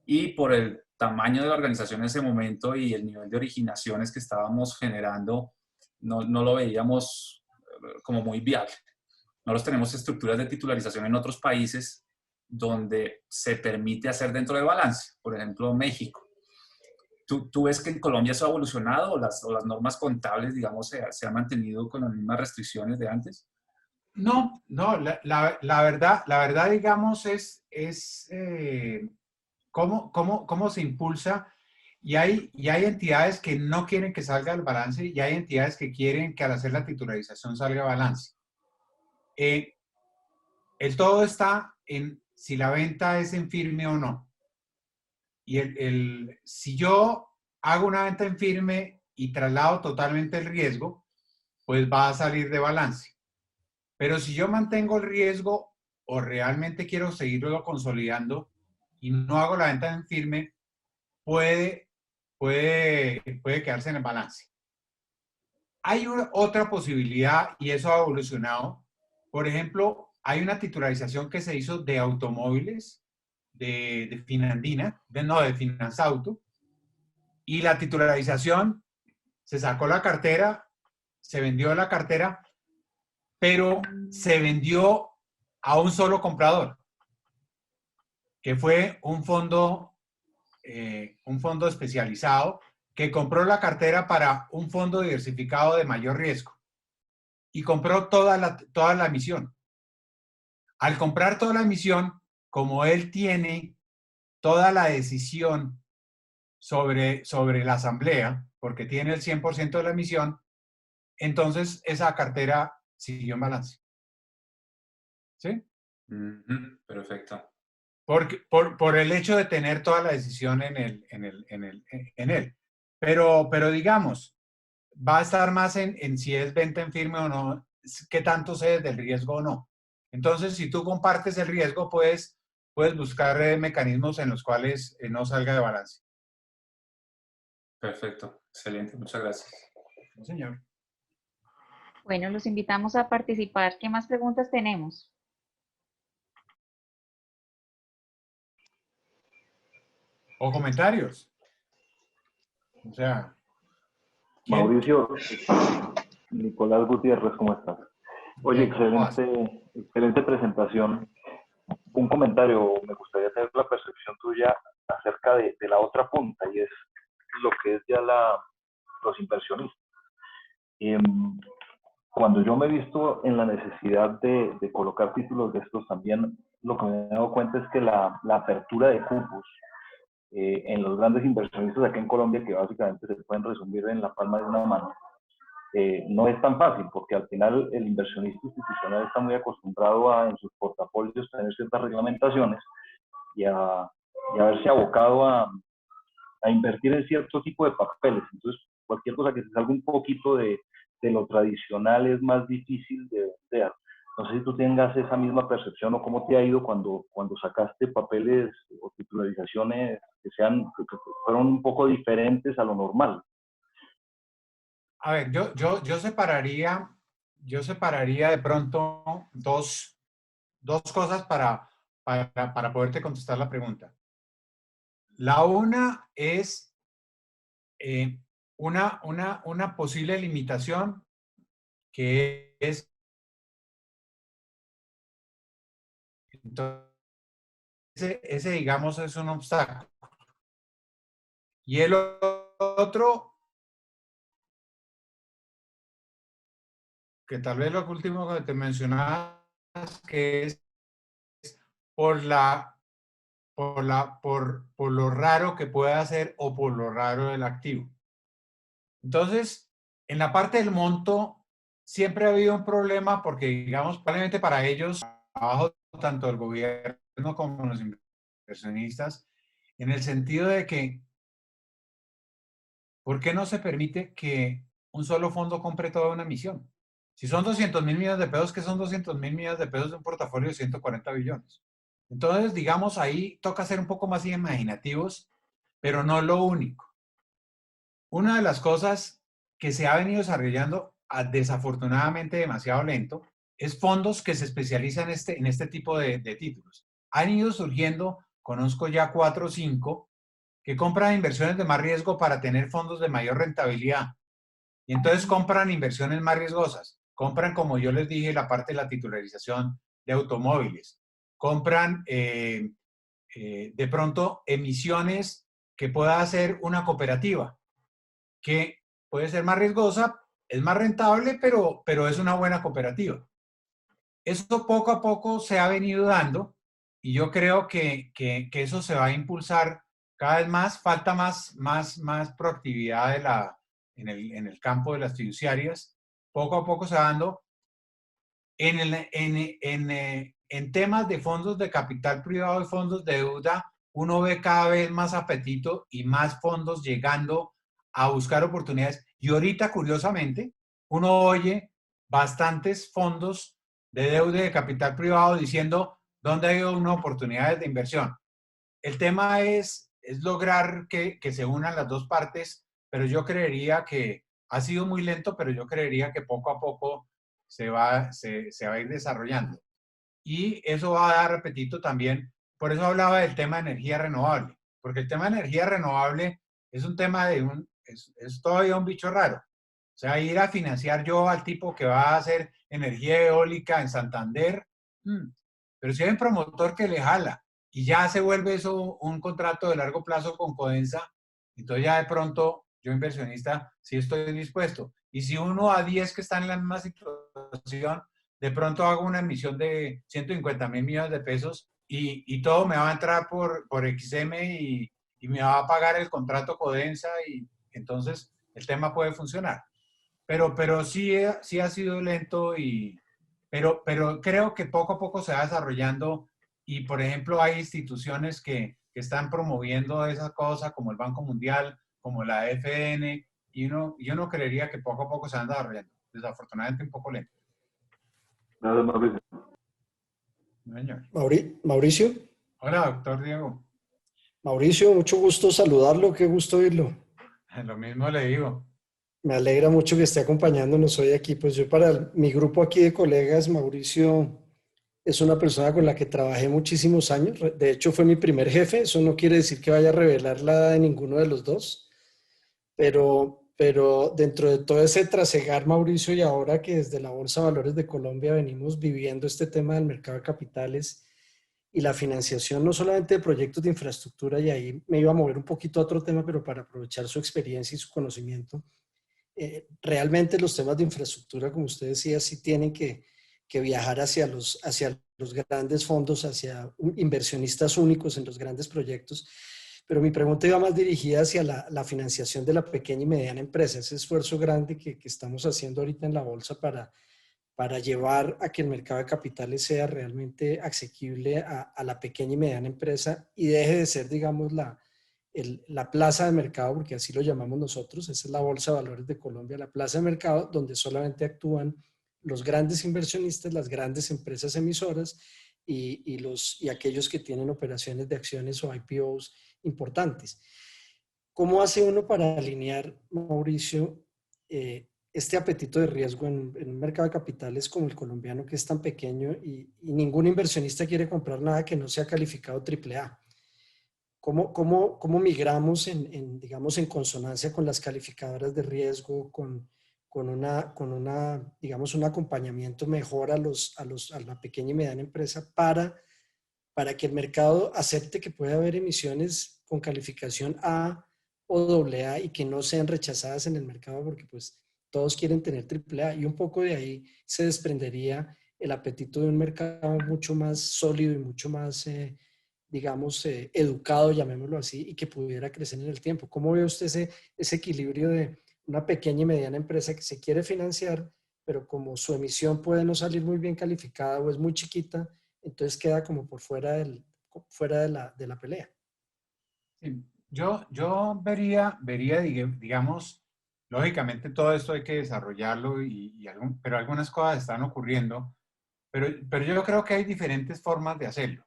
Speaker 5: y por el tamaño de la organización en ese momento y el nivel de originaciones que estábamos generando, no lo veíamos como muy viable. Nosotros tenemos estructuras de titularización en otros países donde se permite hacer dentro de balance, por ejemplo, México. ¿Tú ves que en Colombia eso ha evolucionado o las normas contables, digamos, se han mantenido con las mismas restricciones de antes?
Speaker 2: No, la verdad, digamos, es cómo se impulsa, y hay entidades que no quieren que salga el balance y hay entidades que quieren que al hacer la titularización salga balance. El todo está en si la venta es en firme o no. Y si yo hago una venta en firme y traslado totalmente el riesgo, pues va a salir de balance. Pero si yo mantengo el riesgo o realmente quiero seguirlo consolidando y no hago la venta en firme, puede puede quedarse en el balance. Hay otra posibilidad y eso ha evolucionado. Por ejemplo, hay una titularización que se hizo de automóviles de Finandina, de Finanzauto, y la titularización se sacó la cartera, se vendió la cartera, pero se vendió a un solo comprador, que fue un fondo especializado que compró la cartera para un fondo diversificado de mayor riesgo y compró toda la emisión. Al comprar toda la emisión, como él tiene toda la decisión sobre la asamblea, porque tiene el 100% de la emisión, entonces esa cartera siguió en balance. ¿Sí?
Speaker 5: Perfecto.
Speaker 2: Por el hecho de tener toda la decisión en él. Pero digamos, va a estar más en si es venta en firme o no, qué tanto sé del riesgo o no. Entonces, si tú compartes el riesgo, puedes buscar mecanismos en los cuales no salga de balance.
Speaker 5: Perfecto. Excelente. Muchas gracias.
Speaker 2: Sí, señor.
Speaker 3: Bueno, los invitamos a participar. ¿Qué más preguntas tenemos?
Speaker 2: O comentarios. O sea, ¿quién?
Speaker 6: Mauricio, Nicolás Gutiérrez, ¿cómo estás? Oye,
Speaker 2: Bien, ¿cómo vas?
Speaker 6: excelente presentación. Un comentario, me gustaría tener la percepción tuya acerca de la otra punta, y es lo que es ya los inversionistas. Cuando yo me he visto en la necesidad de colocar títulos de estos, también lo que me he dado cuenta es que la apertura de cupos en los grandes inversionistas aquí en Colombia, que básicamente se pueden resumir en la palma de una mano, no es tan fácil, porque al final el inversionista institucional está muy acostumbrado a en sus portafolios tener ciertas reglamentaciones y a verse abocado a invertir en cierto tipo de papeles. Entonces, cualquier cosa que se salga un poquito de lo tradicional es más difícil de vender. No sé si tú tengas esa misma percepción o cómo te ha ido cuando sacaste papeles o titularizaciones que fueron un poco diferentes a lo normal.
Speaker 2: A ver, yo separaría de pronto dos cosas para poderte contestar la pregunta. La una es una posible limitación que es, entonces, ese digamos es un obstáculo. Y el otro, que tal vez lo último que te mencionabas, que es por lo raro que pueda ser o por lo raro del activo. Entonces, en la parte del monto, siempre ha habido un problema porque, digamos, probablemente para ellos, trabajo tanto del gobierno como los inversionistas, en el sentido de que, ¿por qué no se permite que un solo fondo compre toda una emisión? Si son 200.000 millones de pesos, ¿qué son 200.000 millones de pesos de un portafolio de 140 billones? Entonces, digamos, ahí toca ser un poco más imaginativos, pero no lo único. Una de las cosas que se ha venido desarrollando desafortunadamente demasiado lento es fondos que se especializan en este tipo de títulos. Han ido surgiendo, conozco ya 4 o 5, que compran inversiones de más riesgo para tener fondos de mayor rentabilidad. Y entonces compran inversiones más riesgosas. Compran, como yo les dije, la parte de la titularización de automóviles. Compran de pronto emisiones que pueda hacer una cooperativa, que puede ser más riesgosa, es más rentable, pero es una buena cooperativa. Eso poco a poco se ha venido dando y yo creo que eso se va a impulsar cada vez más. Falta más proactividad en el campo de las fiduciarias. Poco a poco se va dando. En temas de fondos de capital privado y fondos de deuda, uno ve cada vez más apetito y más fondos llegando a buscar oportunidades. Y ahorita, curiosamente, uno oye bastantes fondos de deuda y de capital privado diciendo dónde hay una oportunidades de inversión. El tema es es lograr que se unan las dos partes, pero yo creería que ha sido muy lento, pero yo creería que poco a poco se va a ir desarrollando. Y eso va a dar apetito también. Por eso hablaba del tema de energía renovable, porque el tema de energía renovable es un tema es todavía un bicho raro. O sea, ir a financiar yo al tipo que va a hacer energía eólica en Santander, pero si hay un promotor que le jala y ya se vuelve eso un contrato de largo plazo con Codensa, entonces ya de pronto yo inversionista sí estoy dispuesto. Y si uno a 10 que están en la misma situación, de pronto hago una emisión de 150.000 millones de pesos y todo me va a entrar por XM y me va a pagar el contrato Codensa y entonces el tema puede funcionar. Pero sí ha sido lento pero creo que poco a poco se va desarrollando y, por ejemplo, hay instituciones que están promoviendo esa cosa, como el Banco Mundial, como la FN, y uno creería que poco a poco se van desarrollando. Desafortunadamente un poco lento.
Speaker 6: Gracias, Mauricio.
Speaker 2: Señor.
Speaker 7: Mauricio,
Speaker 2: Hola, doctor Diego.
Speaker 7: Mauricio, mucho gusto saludarlo, qué gusto oírlo.
Speaker 2: Lo mismo le digo.
Speaker 7: Me alegra mucho que esté acompañándonos hoy aquí. Pues yo para mi grupo aquí de colegas, Mauricio es una persona con la que trabajé muchísimos años. De hecho, fue mi primer jefe. Eso no quiere decir que vaya a revelar la edad de ninguno de los dos. Pero dentro de todo ese trasegar, Mauricio, y ahora que desde la Bolsa de Valores de Colombia venimos viviendo este tema del mercado de capitales y la financiación, no solamente de proyectos de infraestructura, y ahí me iba a mover un poquito a otro tema, pero para aprovechar su experiencia y su conocimiento. Realmente los temas de infraestructura, como usted decía, sí tienen que viajar hacia los grandes fondos, hacia inversionistas únicos en los grandes proyectos. Pero mi pregunta iba más dirigida hacia la financiación de la pequeña y mediana empresa, ese esfuerzo grande que estamos haciendo ahorita en la bolsa para llevar a que el mercado de capitales sea realmente asequible a la pequeña y mediana empresa y deje de ser, digamos, la plaza de mercado, porque así lo llamamos nosotros, esa es la Bolsa de Valores de Colombia, la plaza de mercado donde solamente actúan los grandes inversionistas, las grandes empresas emisoras y aquellos que tienen operaciones de acciones o IPOs importantes. ¿Cómo hace uno para alinear, Mauricio, este apetito de riesgo en un mercado de capitales como el colombiano, que es tan pequeño y ningún inversionista quiere comprar nada que no sea calificado AAA? ¿Cómo migramos digamos, en consonancia con las calificadoras de riesgo, con digamos, un acompañamiento mejor a la pequeña y mediana empresa para que el mercado acepte que puede haber emisiones con calificación A o AA y que no sean rechazadas en el mercado porque pues todos quieren tener AAA? Y un poco de ahí se desprendería el apetito de un mercado mucho más sólido y mucho más digamos, educado, llamémoslo así, y que pudiera crecer en el tiempo. ¿Cómo ve usted ese equilibrio de una pequeña y mediana empresa que se quiere financiar, pero como su emisión puede no salir muy bien calificada o es muy chiquita, entonces queda como por fuera de la pelea?
Speaker 2: Sí, yo vería, digamos, lógicamente todo esto hay que desarrollarlo pero algunas cosas están ocurriendo, pero yo creo que hay diferentes formas de hacerlo.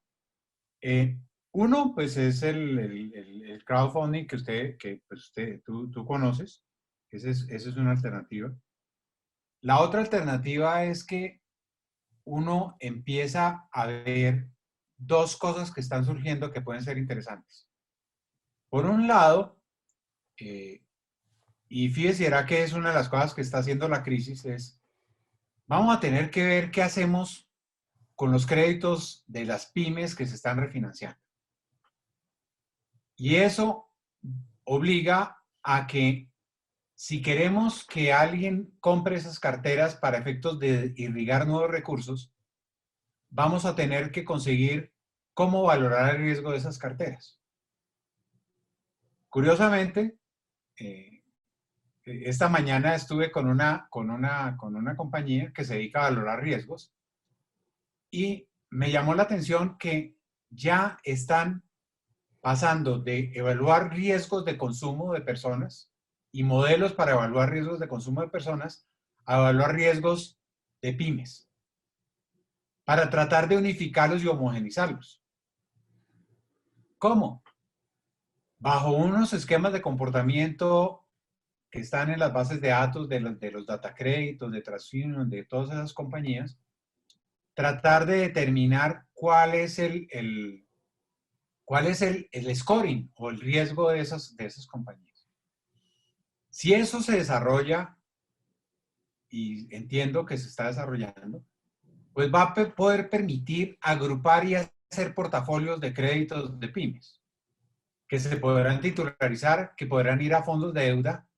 Speaker 2: Uno, pues es el crowdfunding que tú conoces. Esa es una alternativa. La otra alternativa es que uno empieza a ver dos cosas que están surgiendo que pueden ser interesantes. Por un lado, y fíjese, era que es una de las cosas que está haciendo la crisis, vamos a tener que ver qué hacemos con los créditos de las pymes que se están refinanciando. Y eso obliga a que si queremos que alguien compre esas carteras para efectos de irrigar nuevos recursos, vamos a tener que conseguir cómo valorar el riesgo de esas carteras. Curiosamente, esta mañana estuve con una compañía que se dedica a valorar riesgos y me llamó la atención que ya están pasando de evaluar riesgos de consumo de personas y modelos para evaluar riesgos de consumo de personas a evaluar riesgos de pymes para tratar de unificarlos y homogenizarlos. ¿Cómo? bajo unos esquemas de comportamiento que están en las bases de datos de los data créditos, de TransUnion, de todas esas compañías, tratar de determinar cuál es el scoring o el riesgo de esas compañías. Si eso se desarrolla, y entiendo que se está desarrollando, pues va a poder permitir agrupar y hacer portafolios de créditos de pymes, que se podrán titularizar, que podrán ir a fondos de deuda,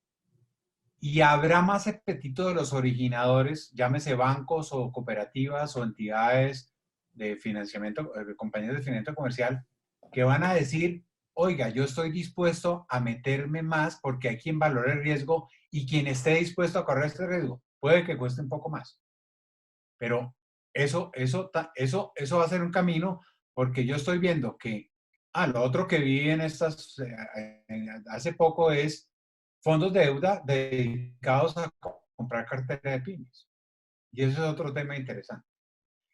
Speaker 2: y habrá más apetito de los originadores, llámese bancos o cooperativas o entidades de financiamiento, compañías de financiamiento comercial, que van a decir, oiga, yo estoy dispuesto a meterme más porque hay quien valore el riesgo y quien esté dispuesto a correr este riesgo. Puede que cueste un poco más. Pero eso va a ser un camino porque yo estoy viendo que, lo otro que vi en hace poco es fondos de deuda dedicados a comprar cartera de pymes. Y eso es otro tema interesante.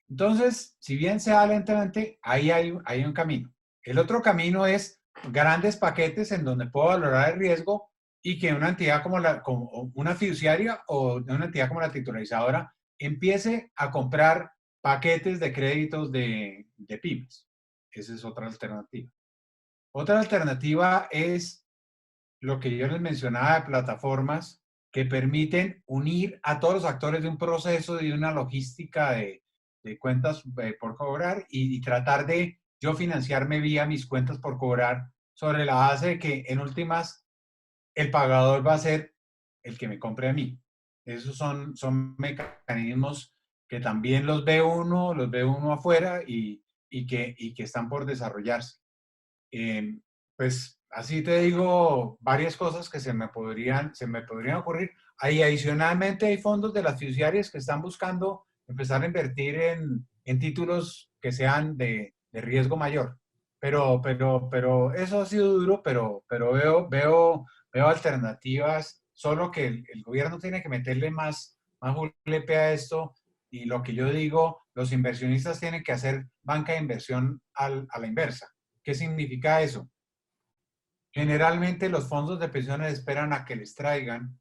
Speaker 2: Entonces, si bien se da lentamente, ahí hay un camino. El otro camino es grandes paquetes en donde puedo valorar el riesgo y que una entidad como una fiduciaria o una entidad como la titularizadora empiece a comprar paquetes de créditos de pymes. Esa es otra alternativa. Otra alternativa es lo que yo les mencionaba de plataformas que permiten unir a todos los actores de un proceso, de una logística de cuentas por cobrar y tratar de yo financiarme vía mis cuentas por cobrar sobre la base de que en últimas el pagador va a ser el que me compre a mí. Esos son mecanismos que también los ve uno afuera y que están por desarrollarse. Pues así te digo varias cosas que se me podrían ocurrir. Ahí adicionalmente hay fondos de las fiduciarias que están buscando empezar a invertir en títulos que sean de riesgo mayor. Pero eso ha sido duro, pero veo alternativas, solo que el gobierno tiene que meterle más julepe a esto y lo que yo digo, los inversionistas tienen que hacer banca de inversión a la inversa. ¿Qué significa eso? Generalmente los fondos de pensiones esperan a que les traigan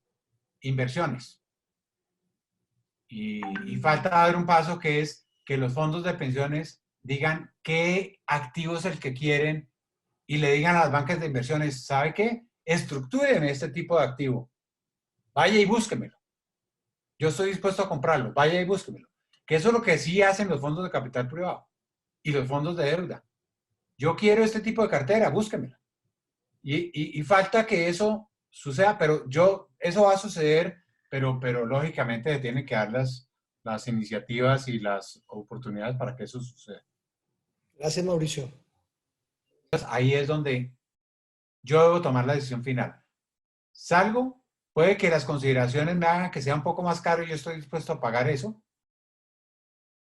Speaker 2: inversiones. Y falta dar un paso que es que los fondos de pensiones digan qué activo es el que quieren y le digan a las bancas de inversiones, ¿sabe qué? Estructúrenme este tipo de activo. Vaya y búsquemelo. Yo estoy dispuesto a comprarlo. Vaya y búsquemelo. Que eso es lo que sí hacen los fondos de capital privado y los fondos de deuda. Yo quiero este tipo de cartera, búsquemela. Y falta que eso suceda, pero eso va a suceder, pero lógicamente tienen que dar las iniciativas y las oportunidades para que eso suceda.
Speaker 7: Gracias, Mauricio.
Speaker 2: Entonces, ahí es donde yo debo tomar la decisión final. Salgo, puede que las consideraciones me hagan que sea un poco más caro y yo estoy dispuesto a pagar eso,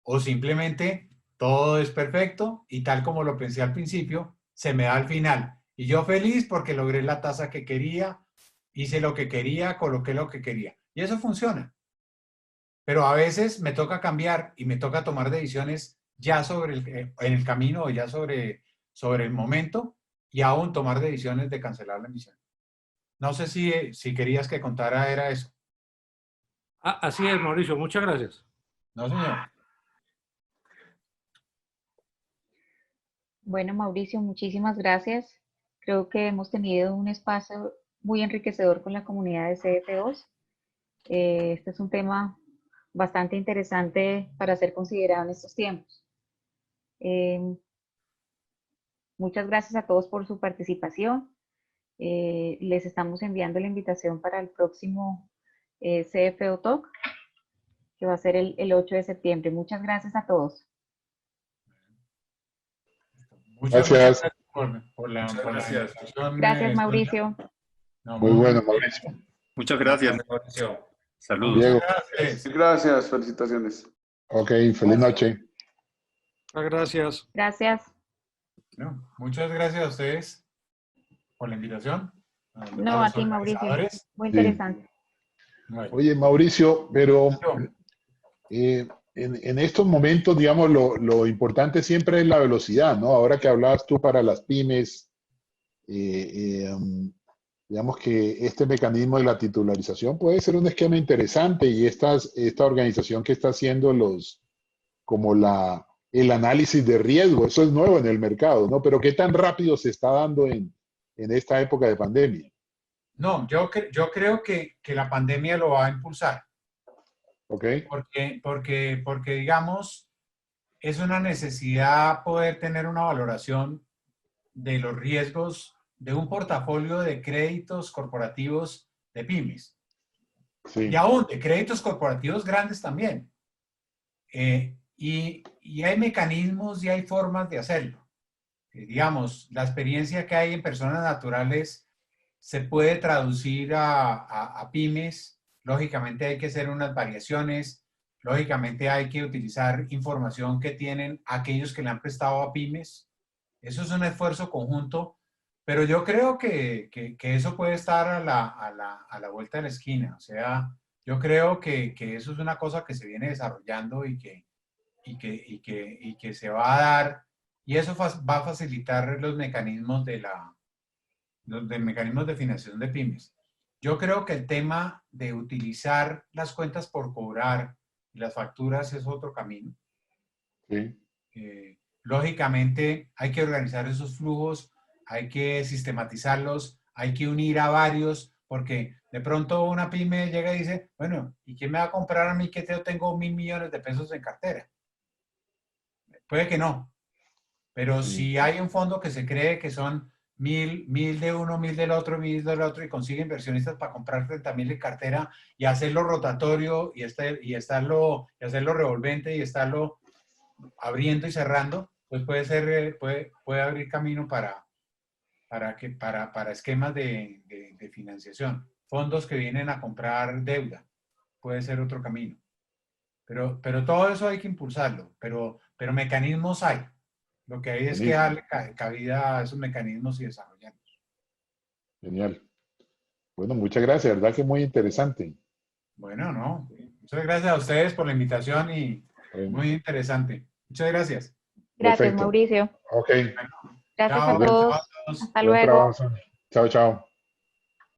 Speaker 2: o simplemente todo es perfecto y tal como lo pensé al principio, se me da al final. Y yo feliz porque logré la tasa que quería, hice lo que quería, coloqué lo que quería. Y eso funciona. Pero a veces me toca cambiar y me toca tomar decisiones ya en el camino o ya sobre el momento y aún tomar decisiones de cancelar la emisión. No sé si querías que contara era eso.
Speaker 8: Así es, Mauricio. Muchas gracias.
Speaker 2: No, señor.
Speaker 3: Bueno, Mauricio, muchísimas gracias. Creo que hemos tenido un espacio muy enriquecedor con la comunidad de CFOs. Este es un tema bastante interesante para ser considerado en estos tiempos. Muchas gracias a todos por su participación. Les estamos enviando la invitación para el próximo CFO Talk, que va a ser el 8 de septiembre. Muchas gracias a todos.
Speaker 2: Muchas gracias por la
Speaker 3: invitación. Gracias, Mauricio.
Speaker 1: Muy bueno, Mauricio.
Speaker 9: Muchas gracias.
Speaker 5: Mauricio.
Speaker 9: Saludos.
Speaker 1: Diego.
Speaker 10: Gracias, felicitaciones.
Speaker 1: Ok, feliz noche.
Speaker 8: Muchas gracias.
Speaker 3: Gracias.
Speaker 2: No, muchas gracias a ustedes por la invitación.
Speaker 3: No, a ti, Mauricio. Muy interesante.
Speaker 1: Bueno. Oye, Mauricio, pero en estos momentos, digamos, lo importante siempre es la velocidad, ¿no? Ahora que hablabas tú para las pymes, digamos que este mecanismo de la titularización puede ser un esquema interesante y esta organización que está haciendo como el análisis de riesgo, eso es nuevo en el mercado, ¿no? Pero ¿qué tan rápido se está dando en esta época de pandemia?
Speaker 2: No, yo creo que la pandemia lo va a impulsar.
Speaker 1: ¿Ok?
Speaker 2: Porque digamos, es una necesidad poder tener una valoración de los riesgos de un portafolio de créditos corporativos de pymes.
Speaker 1: Sí.
Speaker 2: Y aún de créditos corporativos grandes también. Y hay mecanismos y hay formas de hacerlo. Digamos, la experiencia que hay en personas naturales se puede traducir a pymes. Lógicamente hay que hacer unas variaciones. Lógicamente hay que utilizar información que tienen aquellos que le han prestado a pymes. Eso es un esfuerzo conjunto, pero yo creo que eso puede estar a la vuelta de la esquina. O sea, yo creo que eso es una cosa que se viene desarrollando y que se va a dar, y eso va a facilitar los mecanismos los mecanismos de financiación de pymes. Yo creo que el tema de utilizar las cuentas por cobrar y las facturas es otro camino.
Speaker 1: Sí.
Speaker 2: Lógicamente hay que organizar esos flujos, hay que sistematizarlos, hay que unir a varios, porque de pronto una pyme llega y dice, bueno, ¿y quién me va a comprar a mí que yo tengo 1.000 millones de pesos en cartera? Puede que no, pero si hay un fondo que se cree que son 1.000 de uno, 1.000 del otro, 1.000 del otro, y consigue inversionistas para comprar 30.000 en cartera y hacerlo rotatorio y hacerlo revolvente y estarlo abriendo y cerrando, pues puede abrir camino para esquemas de financiación. Fondos que vienen a comprar deuda, puede ser otro camino. Pero todo eso hay que impulsarlo, pero mecanismos hay. Lo que hay es que darle cabida a esos mecanismos y desarrollarlos.
Speaker 1: Genial. Bueno, muchas gracias, ¿verdad? Que muy interesante.
Speaker 2: Bueno, no. Muchas gracias a ustedes por la invitación y muy interesante. Muchas gracias.
Speaker 3: Gracias,
Speaker 1: Perfecto.
Speaker 3: Mauricio.
Speaker 1: Ok.
Speaker 2: Bueno,
Speaker 3: Gracias
Speaker 2: chao,
Speaker 3: a todos.
Speaker 2: chao a todos.
Speaker 3: Hasta
Speaker 1: Buen
Speaker 3: luego.
Speaker 1: trabajo, Sonia. Chao, chao.